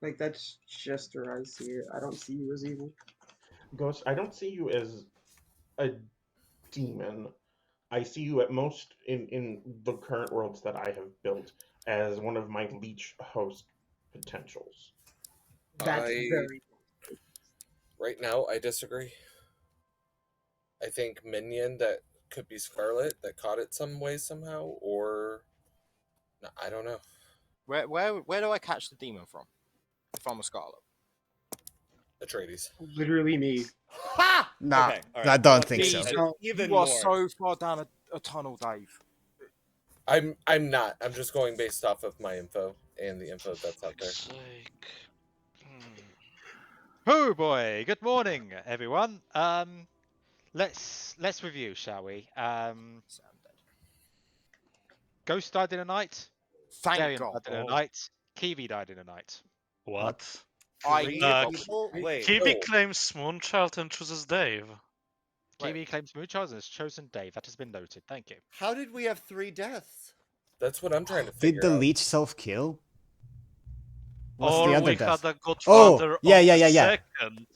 L: Like that's just where I see it. I don't see you as evil.
D: Ghost, I don't see you as a demon. I see you at most in the current worlds that I have built as one of my leech host potentials.
L: That's very.
B: Right now, I disagree. I think Minion that could be Scarlet that caught it some way somehow, or no, I don't know.
E: Where do I catch the demon from? If I'm a Scarlet.
B: Atreides.
L: Literally me.
P: Ha!
A: Nah,
P: Okay, all
A: I
P: right.
A: don't
P: Well,
A: think so.
P: please,
E: You
P: even
E: are
P: more.
E: so far down a tunnel, Dave.
B: I'm not. I'm just going based off of my info and the info that's out there.
I: Sake.
O: Oh boy! Good morning, everyone. Let's review, shall we? Ghost died in a night.
E: Thank
O: Darian
E: God.
O: died in a night. Kiwi died in a night.
I: What?
P: Three
I: No,
P: people? Wait.
I: Kiwi
P: oh.
I: claims Moonchild and chooses Dave.
O: Kiwi claims Moonchild and has chosen Dave. That has been noted. Thank you.
P: How did we have 3 deaths?
B: That's what I'm trying to
A: Did
B: figure
A: the
B: out.
A: leech self-kill? What's
I: Or
A: the other
I: we
A: death?
I: had a
A: Oh,
I: Godfather
A: yeah,
I: on
A: yeah,
I: the
A: yeah, yeah.
I: second.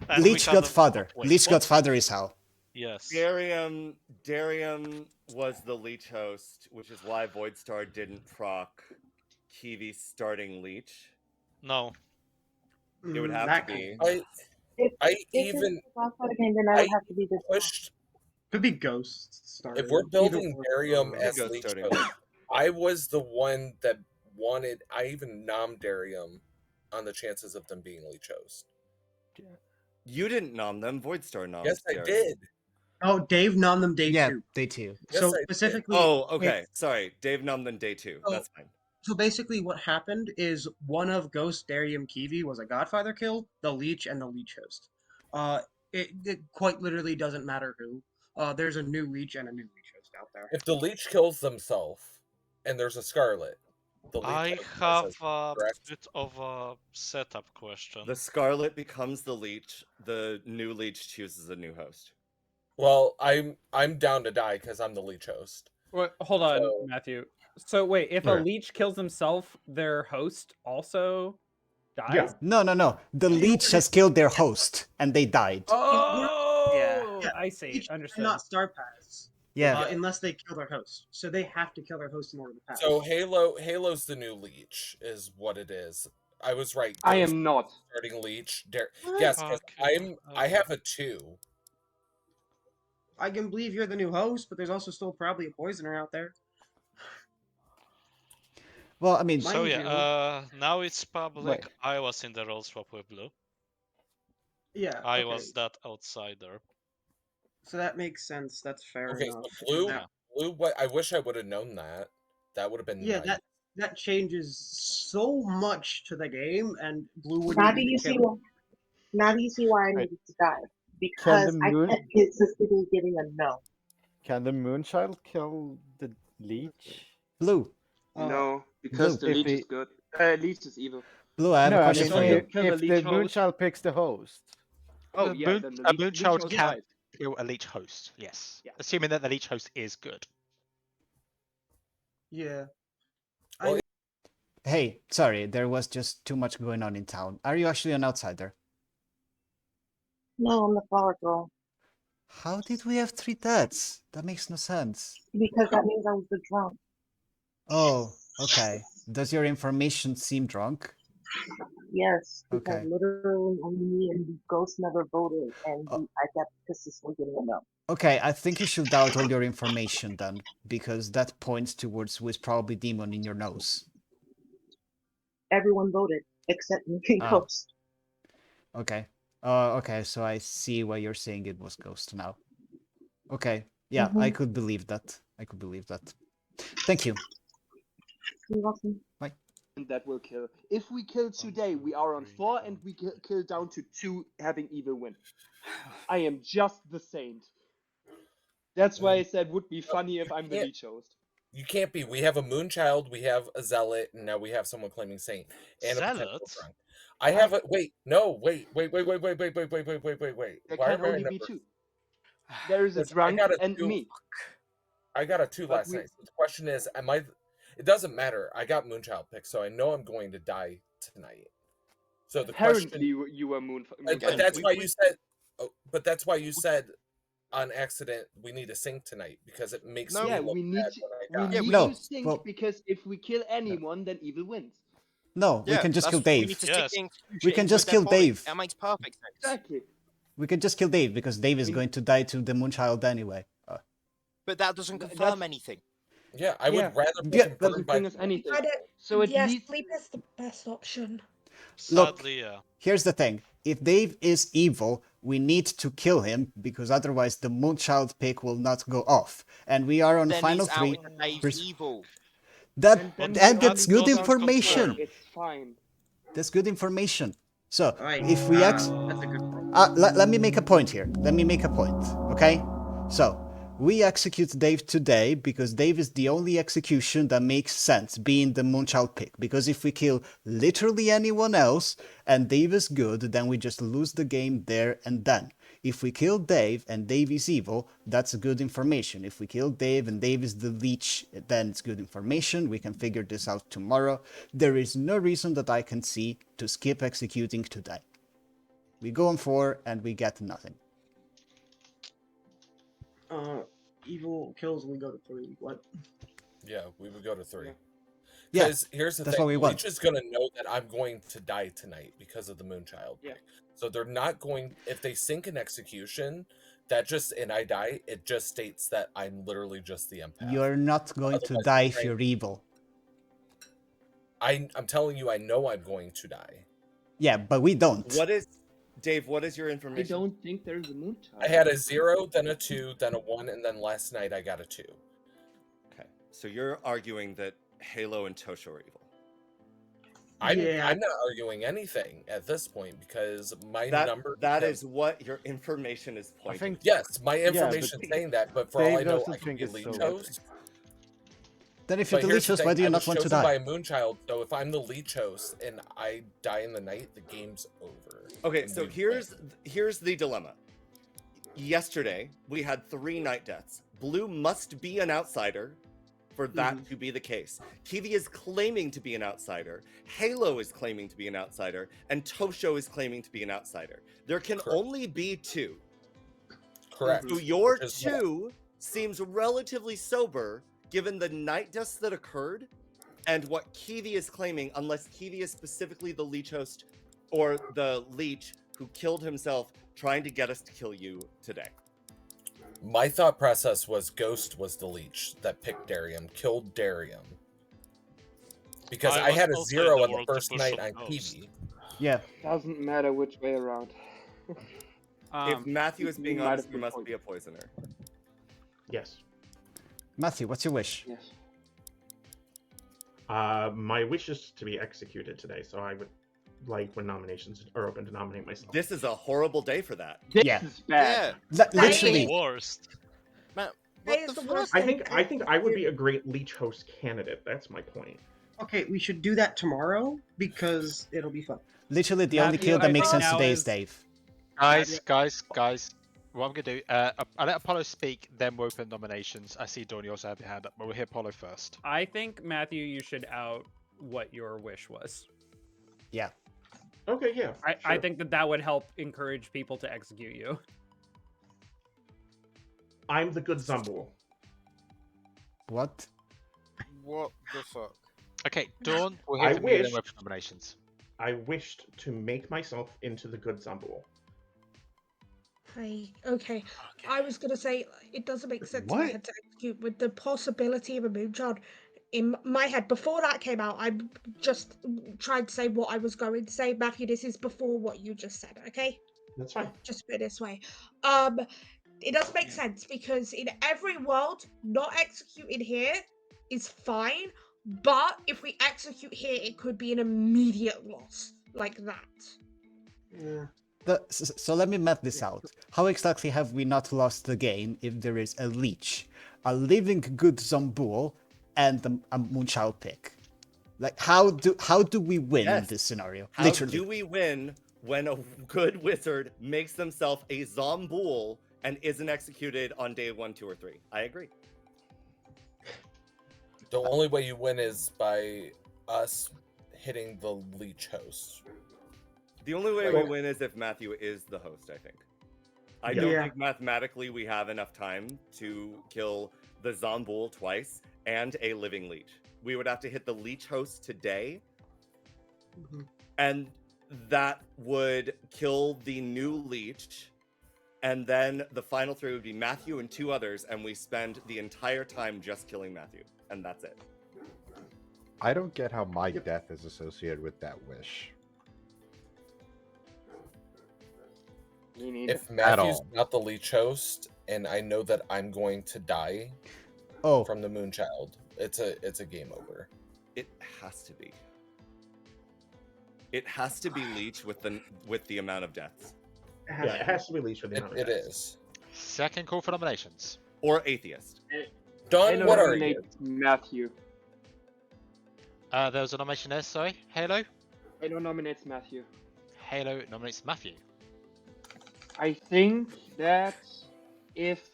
I: And
A: Leech
I: we had
A: Godfather.
I: Wait,
A: Leech
I: what?
A: Godfather is how.
I: Yes.
P: Darium was the leech host, which is why Voidstar didn't proc Kiwi starting leech.
I: No.
P: It would have
L: That
P: to be.
B: I even I pushed.
L: Could be Ghost starting.
B: If we're building Darium
P: Could
B: as
P: go
B: leech
P: starting
B: host,
P: leech.
B: I was the one that wanted. I even nommed Darium on the chances of them being leech host.
P: You didn't nom them. Voidstar nommed.
B: Yes, I
P: Darium.
B: did.
L: Oh, Dave nom them day
A: Yeah,
L: 2.
A: day 2.
B: Yes,
L: So
B: I did.
L: specifically.
P: Oh, okay. Sorry. Dave nommed them day 2.
L: Oh.
P: That's fine.
L: So basically, what happened is one of Ghost Darium Kiwi was a Godfather kill, the Leech, and the Leech host. It quite literally doesn't matter who. There's a new Leech and a new Leech host out there.
B: If the leech kills themselves, and there's a Scarlet, the leech
I: I
B: has
I: have a
B: correct?
I: bit of a setup question.
P: The Scarlet becomes the leech. The new leech chooses a new host.
B: Well, I'm down to die because I'm the leech host.
C: Wait, hold on,
B: So-
C: Matthew. So wait, if a
A: Right.
C: leech kills himself, their host also dies?
D: Yeah.
A: No. The leech has killed their host, and they died.
C: Oh,
L: Yeah,
C: I see.
L: Leech
C: Understood.
L: cannot star pass.
A: Yeah.
L: Unless they kill their host. So they have to kill their host in order to pass.
B: So Halo's the new leech, is what it is. I was right.
F: I
B: Ghost
F: am not.
B: starting leech. Yes, because I have a 2.
L: I can believe you're the new host, but there's also still probably a poisoner out there.
A: Well, I mean,
I: So
L: Mind
I: yeah,
L: you-
I: now it's public.
A: Wait.
I: I was in the role swap with Blue.
L: Yeah,
I: I
L: okay.
I: was that outsider.
L: So that makes sense. That's fair
B: Okay,
L: enough.
B: so blue.
L: That-
B: What? I wish I would have known that. That would have been
L: yeah,
B: nice.
L: that changes so much to the game, and blue would
K: Now
L: need
K: do you
L: to
K: see
L: kill.
K: now do you see why I
M: Right.
K: needed to die? Because I
M: moon-
K: kept consistently getting a no.
M: Can the Moonchild kill the Leech?
A: Blue.
F: No, because
A: Blue.
F: the
M: If
F: leech
M: he-
F: is good. Leech is evil.
A: Blue, I have a question
M: I
A: for
M: mean,
A: you.
F: Kill the
M: if the
F: leech host.
M: Moonchild picks the host.
F: Oh
O: The
F: yeah,
O: moon-
F: then the
O: a
F: leech
O: Moonchild
F: host
O: can
F: dies.
O: kill a leech host. Yes,
F: Yeah.
O: assuming that the leech host is good.
L: Yeah.
B: Well,
A: Hey, sorry, there was just too much going on in town. Are you actually an outsider?
K: No, I'm the flower girl.
A: How did we have 3 deaths? That makes no sense.
K: Because that means I was the drunk.
A: Oh, okay. Does your information seem drunk?
K: Yes, because
A: Okay.
K: literally only me and the ghost never voted, and I kept consistently getting a no.
A: Okay, I think you should doubt all your information then, because that points towards who is probably demon in your nose.
K: Everyone voted except me and
A: Ah.
K: ghost.
A: Okay. Okay, so I see why you're saying it was Ghost now. Okay, yeah, I
K: Mhm.
A: could believe that. I could believe that. Thank you.
K: You're welcome.
A: Bye.
F: And that will kill. If we kill today, we are on 4, and we kill down to 2, having evil win. I am just the saint. That's why I said would be funny if I'm the
B: Yeah.
F: leech host.
B: You can't be. We have a Moonchild, we have a Zealot, and now we have someone claiming Saint. And a potential
I: Zealot?
B: drunk. I have a wait. Wait.
F: There
B: Why
F: can
B: am I
F: only be
B: number-
F: 2. There is a
B: Listen,
F: drunk
B: I got a
F: and
B: 2.
F: me.
B: I got a 2
F: But
B: last
F: we-
B: night. So the question is, am I? It doesn't matter. I got Moonchild picked, so I know I'm going to die tonight. So the
F: Apparently,
B: question,
F: you were moon.
B: but that's why you said. Oh, but that's why you said, on accident, we need to sync tonight because it makes me
F: Yeah,
B: look
F: we need
B: bad
F: to,
B: when I
F: we
B: die.
F: need
A: No,
F: to sync
A: well-
F: because if we kill anyone, then evil wins.
A: No, we can just kill
E: We
A: Dave.
E: need to
I: Yes.
E: stick
A: We can
E: with
A: just
E: their
A: kill
E: party.
A: Dave.
E: That makes perfect sense.
F: Exactly.
A: We can just kill Dave because Dave is going to die to the Moonchild anyway.
E: But that doesn't
F: Th-
E: confirm
F: that's-
E: anything.
B: Yeah, I would
F: Yeah.
B: rather be
A: Yeah,
B: confirmed
F: Doesn't
B: by.
F: bring us anything.
J: Try to-
F: So at
J: yeah,
F: least
J: sleep is the best option.
A: Look.
I: Sadly, yeah.
A: Here's the thing. If Dave is evil, we need to kill him because otherwise the Moonchild pick will not go off. And we are on
E: Then
A: final
E: he's
A: 3.
E: out in Dave's
A: Pers-
E: evil.
A: That
F: then
A: and
F: we
A: that's
F: have
A: good
F: to
A: information.
F: It's fine.
A: That's good information. So
L: Right.
A: if we
L: That's a good point.
A: let me make a point here. Let me make a point. Okay? So we execute Dave today because Dave is the only execution that makes sense, being the Moonchild pick. Because if we kill literally anyone else and Dave is good, then we just lose the game there and then. If we kill Dave and Dave is evil, that's good information. If we kill Dave and Dave is the leech, then it's good information. We can figure this out tomorrow. There is no reason that I can see to skip executing today. We go on 4 and we get nothing.
L: Evil kills, we go to 3. What?
B: Yeah, we would go to 3.
A: Yeah,
B: Because here's the
A: that's
B: thing,
A: what we want.
B: Leech is gonna know that I'm going to die tonight because of the Moonchild.
F: Yeah.
B: So they're not going. If they sync an execution, that just and I die, it just states that I'm literally just the empath.
A: You're not going to
B: Otherwise,
A: die if
B: right.
A: you're evil.
B: I'm telling you, I know I'm going to die.
A: Yeah, but we don't.
P: What is Dave? What is your
F: I
P: information?
F: don't think there's a moon child.
B: I had a 0, then a 2, then a 1, and then last night I got a 2.
P: Okay, so you're arguing that Halo and Tosho are evil.
B: I'm not arguing anything at this point because my number.
P: That is what your information is pointing.
B: Yes, my information is saying that, but for all I know, I could be a leech host.
A: Then if you're
B: But
A: the leech
B: here's
A: host, why do you
B: I
A: not
B: was
A: want to
B: chosen by
A: die?
B: a moonchild, so if I'm the leech host and I die in the night, the game's over.
P: Okay, so here's the dilemma. Yesterday, we had 3 night deaths. Blue must be an outsider for that to be the case. Kiwi is claiming to be an outsider. Halo is claiming to be an outsider. And Tosho is claiming to be an outsider. There can only be 2.
B: Correct.
P: So your 2 seems relatively sober given the night deaths that occurred and what Kiwi is claiming, unless Kiwi is specifically the leech host or the leech who killed himself trying to get us to kill you today.
B: My thought process was Ghost was the leech that picked Darium, killed Darium. Because I had a 0 on the first night on Kiwi.
A: Yeah.
F: Doesn't matter which way around.
P: If Matthew is being
F: you might
P: honest,
F: have
P: you
F: been
P: must
F: poisoned.
P: be a poisoner.
D: Yes.
A: Matthew, what's your wish?
F: Yes.
D: My wish is to be executed today, so I would like when nominations are open to nominate myself.
P: This is a horrible day for that.
F: This
A: Yeah.
F: is bad.
A: Literally.
I: Worst.
E: Matt,
J: That is the worst
D: I
J: thing.
D: think I would be a great leech host candidate. That's my point.
L: Okay, we should do that tomorrow because it'll be fun.
A: Literally the only
C: Matthew,
A: kill that
C: I
A: makes
C: think
A: sense
C: now
A: today
C: is-
A: is Dave.
O: Guys. What I'm gonna do, I'll let Apollo speak, then we'll open nominations. I see Dawn, you also have your hand up, but we'll hear Apollo first.
C: I think, Matthew, you should out what your wish was.
A: Yeah.
D: Okay, yeah.
C: I think that would help encourage people to execute you.
D: I'm the good Zumbul.
A: What?
E: What the fuck?
O: Okay, Dawn, we'll hear from you, then we'll open nominations.
D: I wished to make myself into the good Zumbul.
J: Okay. I was gonna say it doesn't make sense if I
D: What?
J: had to execute with the possibility of a moonchild in my head. Before that came out, I just tried to say what I was going to say. Matthew, this is before what you just said, okay?
D: That's fine.
J: Just put it this way. It does make sense because in every world, not executing here is fine, but if we execute here, it could be an immediate loss like that.
L: Yeah.
A: So let me map this out. How exactly have we not lost the game if there is a leech, a living good Zambul, and a moonchild pick? Like how do we win in this scenario?
P: How
A: Literally.
P: do we win when a good wizard makes themselves a Zombul and isn't executed on day 1, 2, or 3? I agree.
B: The only way you win is by us hitting the leech host.
P: The only way we win is if Matthew is the host, I think. I don't think mathematically we have enough time to kill the Zombul twice and a living leech. We would have to hit the leech host today, and that would kill the new leech, and then the final 3 would be Matthew and 2 others, and we spend the entire time just killing Matthew, and that's it.
G: I don't get how my death is associated with that wish.
B: If Matthew's not the leech host, and I know that I'm going to die from the moonchild, it's a game over.
P: It has to be. It has to be leech with the amount of deaths.
D: Yeah, it has to be leech with the amount of
B: It
D: deaths.
B: is.
O: Second call for nominations.
P: Or atheist.
B: Dawn, what are you?
F: Matthew.
O: There was a nomination there, sorry. Halo?
F: Halo nominates Matthew.
O: Halo nominates Matthew.
F: I think that if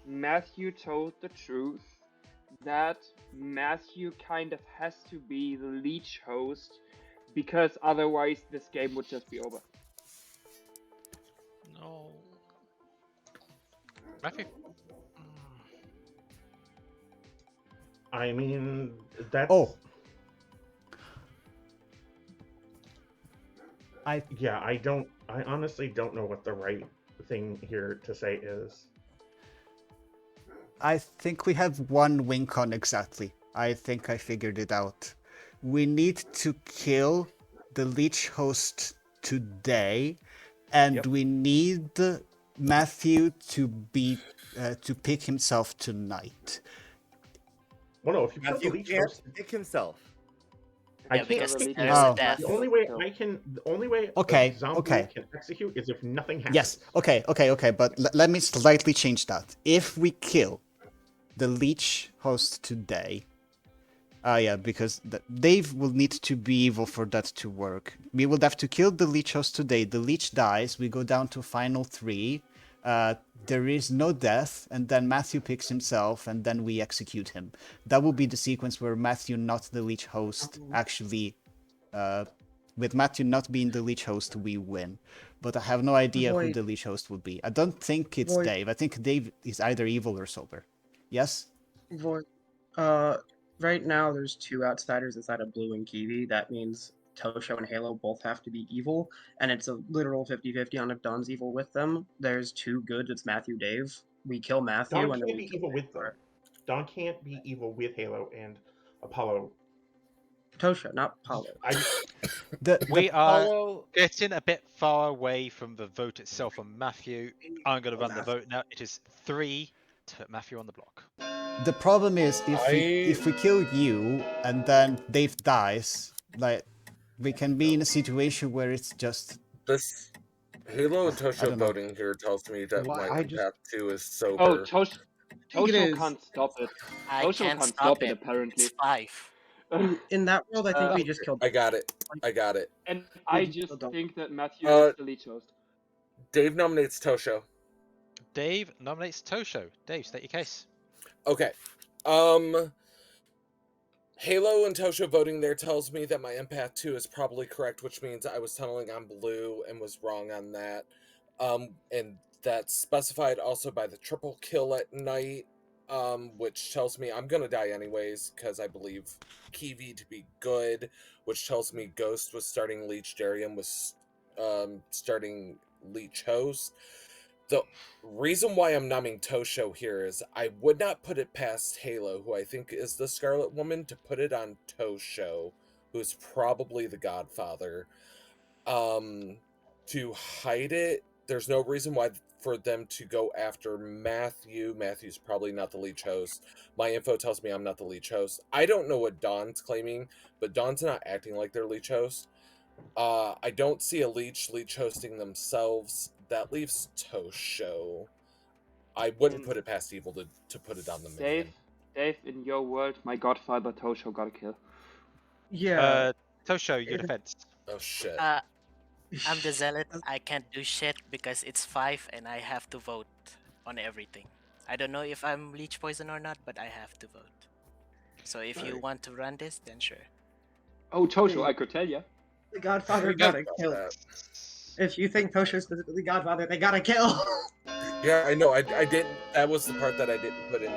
F: Matthew told the truth, that Matthew kind of has to be the leech host, because otherwise this game would just be over.
I: No.
O: Matthew?
D: I mean, that's... I honestly don't know what the right thing here to say is.
A: I think we have one win con exactly. I think I figured it out. We need to kill the leech host today, and we need Matthew to be to pick himself tonight.
D: Oh no, if you kill the
P: Matthew
D: leech
P: can't
D: host,
P: pick himself.
D: I
Q: Yeah,
D: can't
Q: because
D: pick
Q: there's
A: Oh.
Q: a death.
D: The only way
A: Okay,
D: the zombie
A: okay.
D: can execute is if nothing happens.
A: Yes. Okay. But let me slightly change that. If we kill the leech host today, yeah, because Dave will need to be evil for that to work. We will have to kill the leech host today. The leech dies. We go down to final 3. There is no death, and then Matthew picks himself, and then we execute him. That will be the sequence where Matthew, not the leech host, actually. With Matthew not being the leech host, we win. But I have no idea who
L: Void.
A: the leech host would be. I don't think it's
L: Void.
A: Dave. I think Dave is either evil or sober. Yes?
L: Void. Right now there's 2 outsiders inside of Blue and Kiwi. That means Tosho and Halo both have to be evil, and it's a literal 50-50 on if Don's evil with them. There's 2 goods, it's Matthew, Dave. We kill Matthew,
D: Don
L: and then
D: can't
L: we
D: be
L: kill
D: evil with them. Don can't be evil with Halo and Apollo.
L: Tosho, not Apollo.
O: We are getting a bit far away from the vote itself on Matthew. I'm going to run the vote now. It is 3 to put Matthew on the block.
A: The problem is if we kill you and then Dave dies, like we can be in a situation where it's just
B: This Halo and
A: I
B: Tosho
A: don't know.
B: voting here tells me that
A: Why,
B: my
A: I just-
B: empath 2 is sober.
F: Oh, Tosho
L: is.
F: can't stop it.
Q: I
F: Tosho
Q: can't
F: can't
Q: stop
F: stop it,
Q: it.
F: apparently.
Q: It's 5.
L: In that world, I think we just killed.
B: I got it. I got it.
F: And I just think that Matthew
B: Uh,
F: is the leech host.
B: Dave nominates Tosho.
O: Dave nominates Tosho. Dave, state your case.
B: Okay. Halo and Tosho voting there tells me that my empath 2 is probably correct, which means I was tunneling on Blue and was wrong on that. And that's specified also by the triple kill at night, which tells me I'm gonna die anyways, because I believe Kiwi to be good, which tells me Ghost was starting Leech, Darium was starting Leech Host. The reason why I'm numbing Tosho here is I would not put it past Halo, who I think is the Scarlet Woman, to put it on Tosho, who's probably the Godfather. To hide it, there's no reason why for them to go after Matthew. Matthew's probably not the leech host. My info tells me I'm not the leech host. I don't know what Dawn's claiming, but Dawn's not acting like they're leech host. I don't see a leech hosting themselves. That leaves Tosho. I wouldn't put it past Evil to put it on the Minion.
F: Dave, in your world, my godfather Tosho got a kill.
L: Yeah.
O: Tosho, your defense.
B: Oh shit.
Q: I'm the zealot. I can't do shit because it's 5 and I have to vote on everything. I don't know if I'm leech poison or not, but I have to vote. So if you want to run this, then sure.
F: Oh, Tosho, I could tell ya.
L: The Godfather got a kill. If you think Tosho's specifically Godfather, they got a kill.
B: Yeah, I know. I didn't. That was the part that I didn't put in.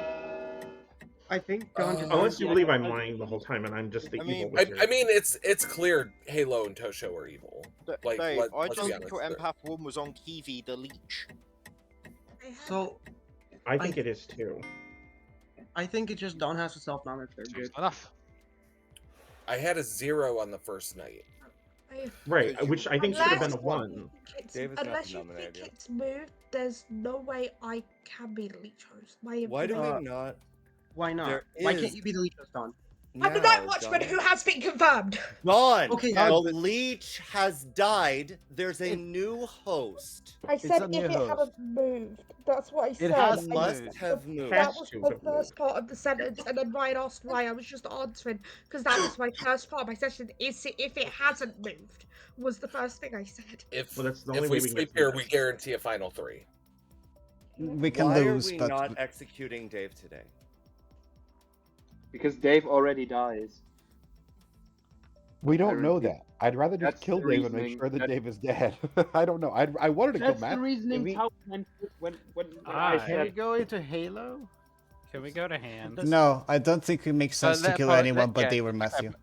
L: I think Don just
D: Unless you believe I'm lying the whole time and I'm just the evil wizard.
B: I mean, it's clear Halo and Tosho are evil. Like,
E: Dave, I
B: let's
E: don't
B: be
E: think
B: honest
E: your
B: there.
E: empath 1 was on Kiwi, the leech.
L: So,
D: I think it is too.
L: I think it just Don has to self-nom if they're good.
O: Enough.
B: I had a 0 on the first night.
D: Right, which I think should have been a
J: Unless
D: 1.
J: Unless you think it's moved, there's no way I can be the leech host.
P: Why do we not?
L: Why not?
P: There
L: Why
P: is-
L: can't you be the leech host, Don?
J: I'm the Night Watchman who has been confirmed.
P: Gone.
L: Okay,
P: the
L: how-
P: leech has died. There's a new host.
J: I said if it hadn't moved. That's what I said.
P: has
J: I
P: must
J: said
P: have moved.
J: That
P: Has
J: was
P: to
J: my
P: have
J: first part of the sentence, and then Ryan asked why. I was just answering because that was my first part of my session. If it hasn't moved, was the first thing I said.
B: If
D: Well, that's the
B: if
D: only
B: we
D: way we can
B: sleep
D: get through
B: here, we guarantee a final 3.
A: We can
P: Why
A: lose,
P: are we
A: but
P: not executing Dave today?
F: Because Dave already dies.
G: We don't know that. I'd rather just
F: That's
G: kill
F: the
G: Dave and make
F: reasoning.
G: sure that
F: That-
G: Dave is dead. I don't know. I wanted to kill
F: That's
G: Matt.
F: the reasoning
G: We-
F: how when I
C: Can
F: said
C: we go into Halo? Can we go to hands?
A: no, I don't think it makes sense to
O: let
A: kill
O: Apollo-
A: anyone
O: let-
A: but
O: yeah,
A: they were Matthew.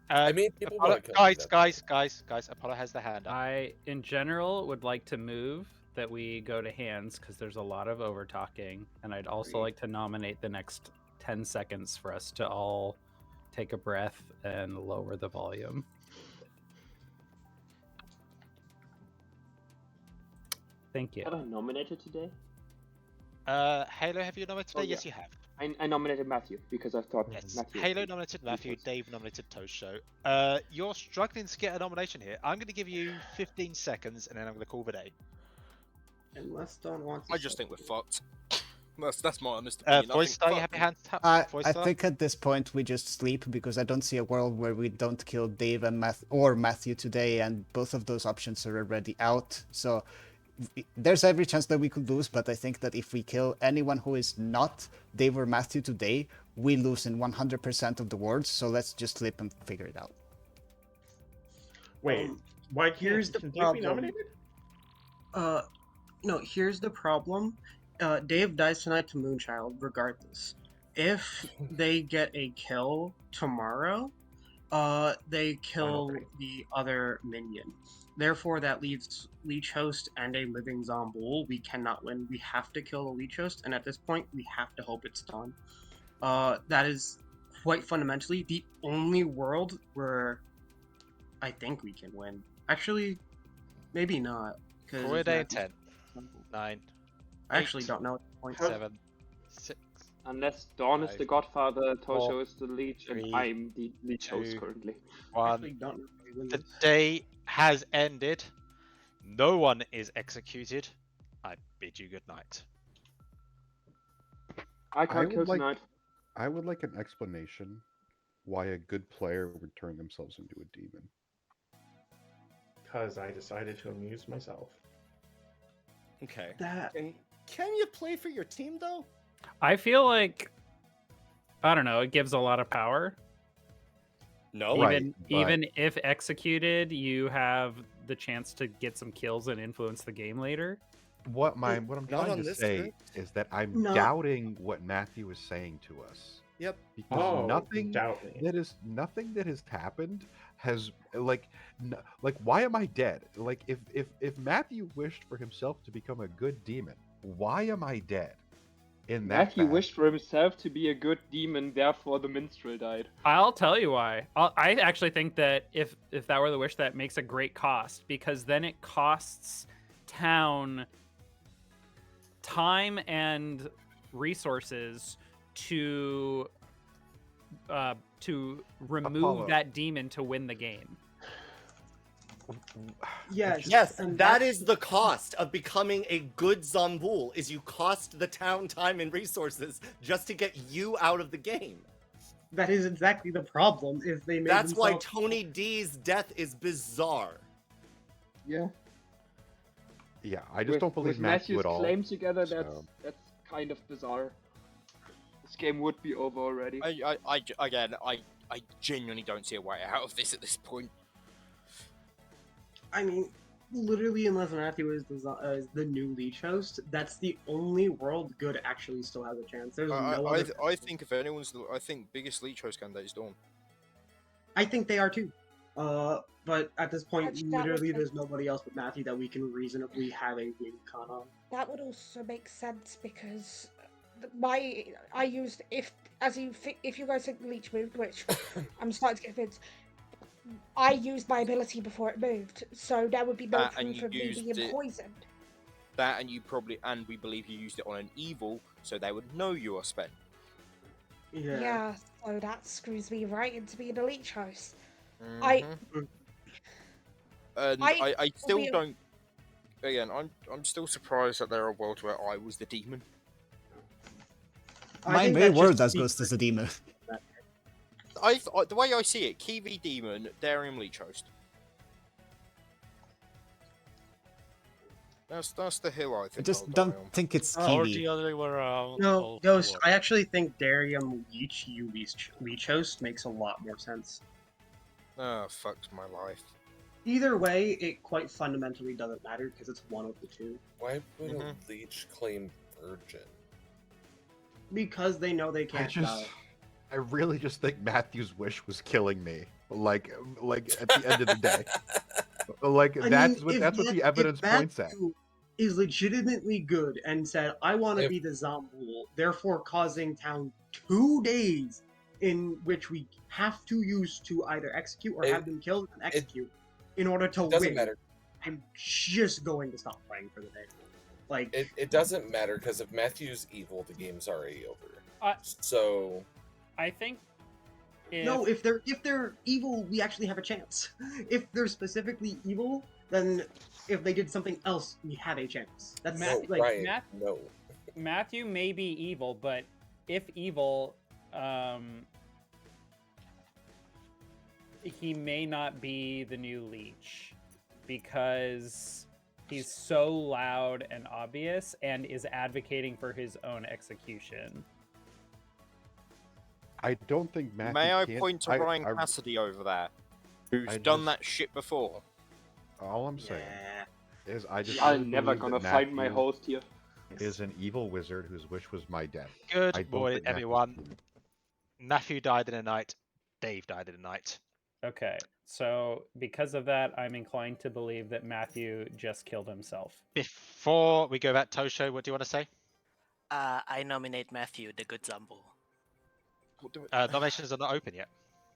B: I mean, people
O: Apollo,
B: wanna kill me,
O: guys, Apollo has the hand up.
C: I, in general, would like to move that we go to hands because there's a lot of over talking, and I'd also like to nominate the next 10 seconds for us to all take a breath and lower the volume. Thank you.
F: Have I nominated today?
O: Halo, have you nominated today?
F: Oh,
O: Yes,
F: yeah.
O: you have.
F: I nominated Matthew because I thought
O: Yes.
F: Matthew.
O: Halo nominated Matthew, Dave nominated Toast Show. You're struggling to get a nomination here. I'm going to give you 15 seconds, and then I'm going to call the day.
L: Unless Don wants.
E: I just think we're fucked. That's my honest
O: Uh,
E: opinion. I
O: Voice
E: think
O: Star, you
E: fuck
O: have your
E: them.
O: hands tapped? Voice
A: I
O: Star?
A: think at this point we just sleep because I don't see a world where we don't kill Dave and Matthew today, and both of those options are already out. So there's every chance that we could lose, but I think that if we kill anyone who is not Dave or Matthew today, we lose in 100% of the wards. So let's just sleep and figure it out.
D: Wait, why can't
L: Here's the
D: can Dave be
L: problem.
D: nominated?
L: No, here's the problem. Dave dies tonight to Moonchild, regardless. If they get a kill tomorrow, they kill the other minion. Therefore, that leaves Leech Host and a living Zomboul. We cannot win. We have to kill the Leech Host, and at this point, we have to hope it's done. That is quite fundamentally the only world where I think we can win. Actually, maybe not.
O: For a day, 10, 9.
L: I actually don't know at this point.
O: 7, 6.
F: Unless Dawn is the Godfather, Tosho
O: 4,
F: is the Leech,
O: 3,
F: and I'm the Leech host
O: 2,
F: currently.
O: 1. The day has ended. No one is executed. I bid you good night.
F: I can't kill
G: would like,
F: tonight.
G: I would like an explanation why a good player would turn themselves into a demon.
D: Because I decided to amuse myself.
P: Okay.
L: That...
P: Can you play for your team though?
C: I feel like, I don't know, it gives a lot of power.
P: No,
C: even if executed, you have the chance to get some kills and influence the game later.
G: What I'm
P: Not
G: trying
P: on
G: to
P: this
G: say
P: script.
G: is that I'm
L: No.
G: doubting what Matthew is saying to us.
P: Yep.
G: Because nothing
D: doubt me.
G: that has happened has like why am I dead? Like if Matthew wished for himself to become a good demon, why am I dead? In that
F: Matthew
G: fact?
F: wished for himself to be a good demon, therefore the minstrel died.
C: I'll tell you why. I actually think that if that were the wish, that makes a great cost, because then it costs town time and resources to remove
G: Apollo.
C: that demon to win the game.
P: Yes,
L: and
P: that is the cost of becoming a good Zomboul, is you cost the town time and resources just to get you out of the game.
L: That is exactly the problem. If they made
P: That's why
L: themselves-
P: Tony D's death is bizarre.
F: Yeah.
G: Yeah, I just don't believe
F: with
G: Matthew
F: Matthew's
G: at all.
F: claim together, that's
G: so.
F: that's kind of bizarre. This game would be over already.
E: I genuinely don't see a way out of this at this point.
L: I mean, literally, unless Matthew is the new Leech host, that's the only world good actually still has a chance. There's no other.
E: I think if anyone's, I think biggest Leech host candidate is Dawn.
L: I think they are too. But at this point,
J: Actually, that
L: literally,
J: would
L: there's nobody else but Matthew that we can reasonably have a win con on.
J: That would also make sense because I used if you guys think Leech moved, which I'm starting to get convinced. I used my ability before it moved, so there would be no
E: and
J: proof
E: you
J: of me
E: used
J: being
E: it-
J: poisoned.
E: That and we believe you used it on an evil, so they would know you are spent.
J: Yeah, so that screws me right into being a Leech host.
E: And I still
J: will be-
E: don't. Again, I'm still surprised that there are worlds where I was the demon.
A: My main word as Ghost as a demon.
E: The way I see it, Kiwi demon, Darium Leech host. That's the hill I
A: I
E: think.
A: just
E: I'll die
A: don't
E: on.
A: think it's
I: Or
A: Kiwi.
I: the other way around.
L: No, Ghost. I actually think Darium Leech, you Leech host makes a lot more sense.
E: Oh, fuck my life.
L: Either way, it quite fundamentally doesn't matter because it's one of the two.
B: Why would a leech claim virgin?
L: Because they know they can't die.
G: I really just think Matthew's wish was killing me. Like at the end of the day. That's what the evidence points at.
L: Matthew is legitimately good and said, I want to be the Zomboul, therefore causing town 2 days in which we have to use to either execute or have them killed and execute in order to win.
B: Doesn't matter.
L: I'm just going to stop playing for the day.
B: It doesn't matter because if Matthew's evil, the game's already over. So
C: I think
L: No, if they're evil, we actually have a chance. If they're specifically evil, then if they did something else, we have a chance. That's like
C: Matthew may be evil, but if evil, he may not be the new leech because he's so loud and obvious and is advocating for his own execution.
G: I don't think Matthew
E: May I
G: can-
E: point to Ryan Cassidy over there, who's done that shit before?
G: All I'm saying is I just
F: I'm
G: don't
F: never
G: believe
F: gonna
G: that
F: find my
G: Matthew
F: host here.
G: is an evil wizard whose wish was my death.
O: Good
G: I don't
O: morning,
G: think Matthew's
O: everyone.
G: evil.
O: Matthew died in a night. Dave died in a night.
C: Okay, so because of that, I'm inclined to believe that Matthew just killed himself.
O: Before we go back, Tosho, what do you want to say?
Q: I nominate Matthew, the good Zombo.
O: Nominations are not open yet.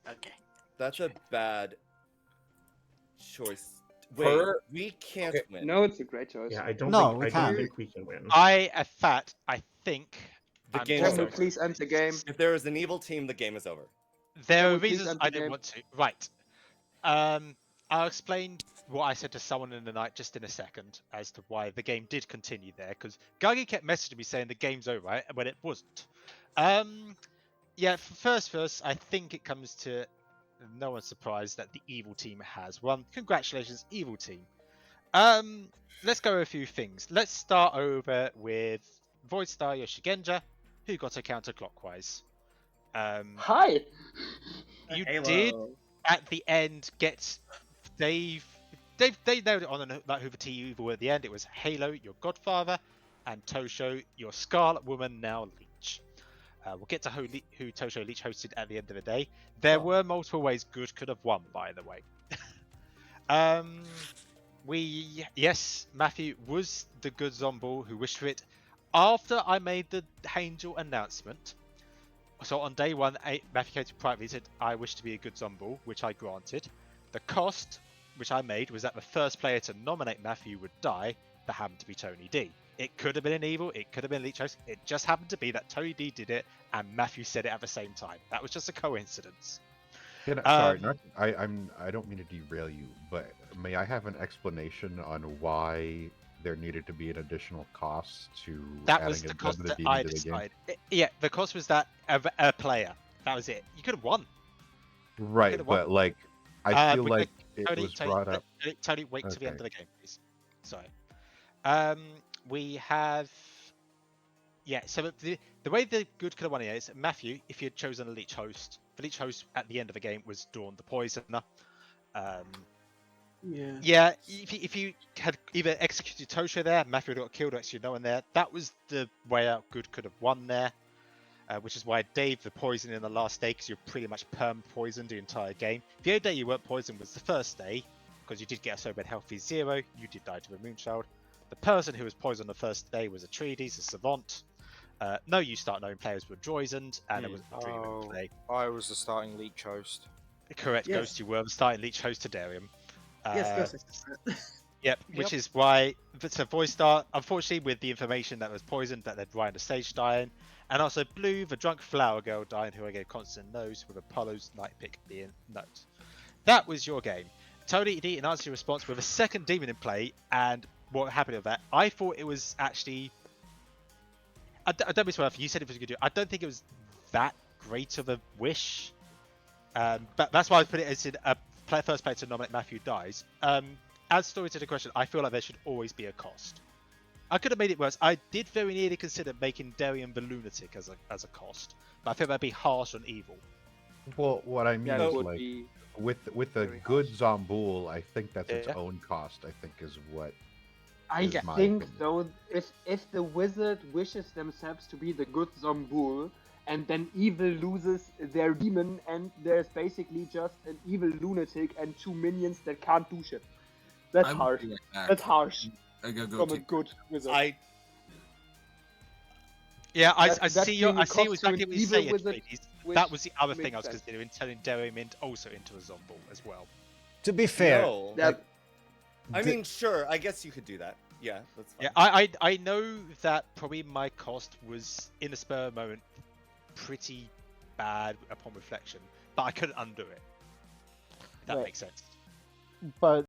Q: Okay.
P: That's a bad choice. Wait,
B: Per-
P: we can't win.
F: No, it's a great choice.
D: Yeah, I don't think we can win.
O: I think
P: The
O: I'm
P: game
O: just
P: is
F: Can we
P: over.
F: please end the game?
P: If there is an evil team, the game is over.
O: There
F: Can
O: are
F: we please
O: reasons
F: end the
O: I didn't
F: game?
O: want to. Right. I'll explain what I said to someone in the night just in a second as to why the game did continue there, because Gagi kept messaging me saying the game's over, right? When it wasn't. Yeah, first, I think it comes to no one's surprised that the evil team has won. Congratulations, evil team. Let's go over a few things. Let's start over with Void Star Shugenja, who got a counterclockwise.
F: Hi.
O: You
L: Halo.
O: did at the end get Dave. They nailed it on like who the team evil were at the end. It was Halo, your godfather, and Tosho, your Scarlet Woman, now Leech. We'll get to who Tosho Leech hosted at the end of the day. There were multiple ways Good could have won, by the way. Yes, Matthew was the good zombie who wished for it. After I made the Angel announcement, so on day one, Matthew came to privately said, I wish to be a good zombie, which I granted. The cost, which I made, was that the first player to nominate Matthew would die. That happened to be Tony D. It could have been an evil, it could have been Leech Host. It just happened to be that Tony D did it and Matthew said it at the same time. That was just a coincidence.
G: Sorry, I don't mean to derail you, but may I have an explanation on why there needed to be an additional cost to
O: That was
G: adding
O: the cost that
G: demon
O: I
G: to the game?
O: decided. Yeah, the cost was that a player. That was it. You could have won.
G: Right,
O: could've won.
G: but like I feel
O: we
G: like
O: could-
G: it was brought up.
O: Tony, wait to the end of
G: Okay.
O: the game, please. Sorry. We have. Yeah, so the way the good could have won here is Matthew, if you had chosen a Leech Host, the Leech Host at the end of the game was Dawn the Poisoner. Yeah, if you had either executed Tosho there, Matthew would have got killed, or actually no one there. That was the way out good could have won there. Which is why Dave the poison in the last day, because you're pretty much poisoned the entire game. The only day you weren't poisoned was the first day, because you did get a so bad healthy 0. You did die to the Moonchild. The person who was poisoned the first day was Atreides, a Savant. No, you start knowing players were Droizened, and it was a Dream in play.
E: I was the starting Leech Host.
O: Correct,
L: Yes.
O: Ghost, you were the starting Leech Host to Darium.
L: Yes.
O: Yep, which is why it's a voice start. Unfortunately, with the information that was poisoned, that led Ryan to stage dying, and also Blue, the drunk flower girl, dying, who I gave constant nose, with Apollo's night pick being note. That was your game. Tony D, in answer to your response, with a second demon in play, and what happened with that, I thought it was actually. I don't be swerve. You said it was a good deal. I don't think it was that great of a wish, but that's why I put it as in a first player to nominate Matthew dies. As story to the question, I feel like there should always be a cost. I could have made it worse. I did very nearly consider making Darian the lunatic as a cost, but I think that'd be harsh on evil.
G: Well, what I mean
F: Yeah, that
G: is
F: would
G: like
F: be
G: with a good Zomboul, I think that's its
O: Yeah.
G: own cost. I think is what.
F: I
G: is my
F: think
G: opinion.
F: though, if the wizard wishes themselves to be the good Zomboul, and then evil loses their demon, and there's basically just an evil lunatic and 2 minions that can't do shit. That's
H: I'm
F: harsh.
H: doing that.
F: That's harsh.
H: I gotta go
F: From a
H: take-
F: good wizard.
O: Yeah, I
F: That
O: see
F: being a
O: exactly
F: cost to an
O: what you're
F: evil
O: saying.
F: wizard,
O: Atreides.
F: which
O: That was the other thing
F: makes
O: I was
F: sense.
O: considering, turning Darian also into a zombie as well.
A: To be fair,
P: No.
A: like,
P: I
A: the-
P: mean, sure. I guess you could do that. Yeah, that's fine.
O: Yeah, I know that probably my cost was in the spur of the moment. pretty bad upon reflection, but I couldn't undo it. If that
M: Right.
O: makes sense.
M: But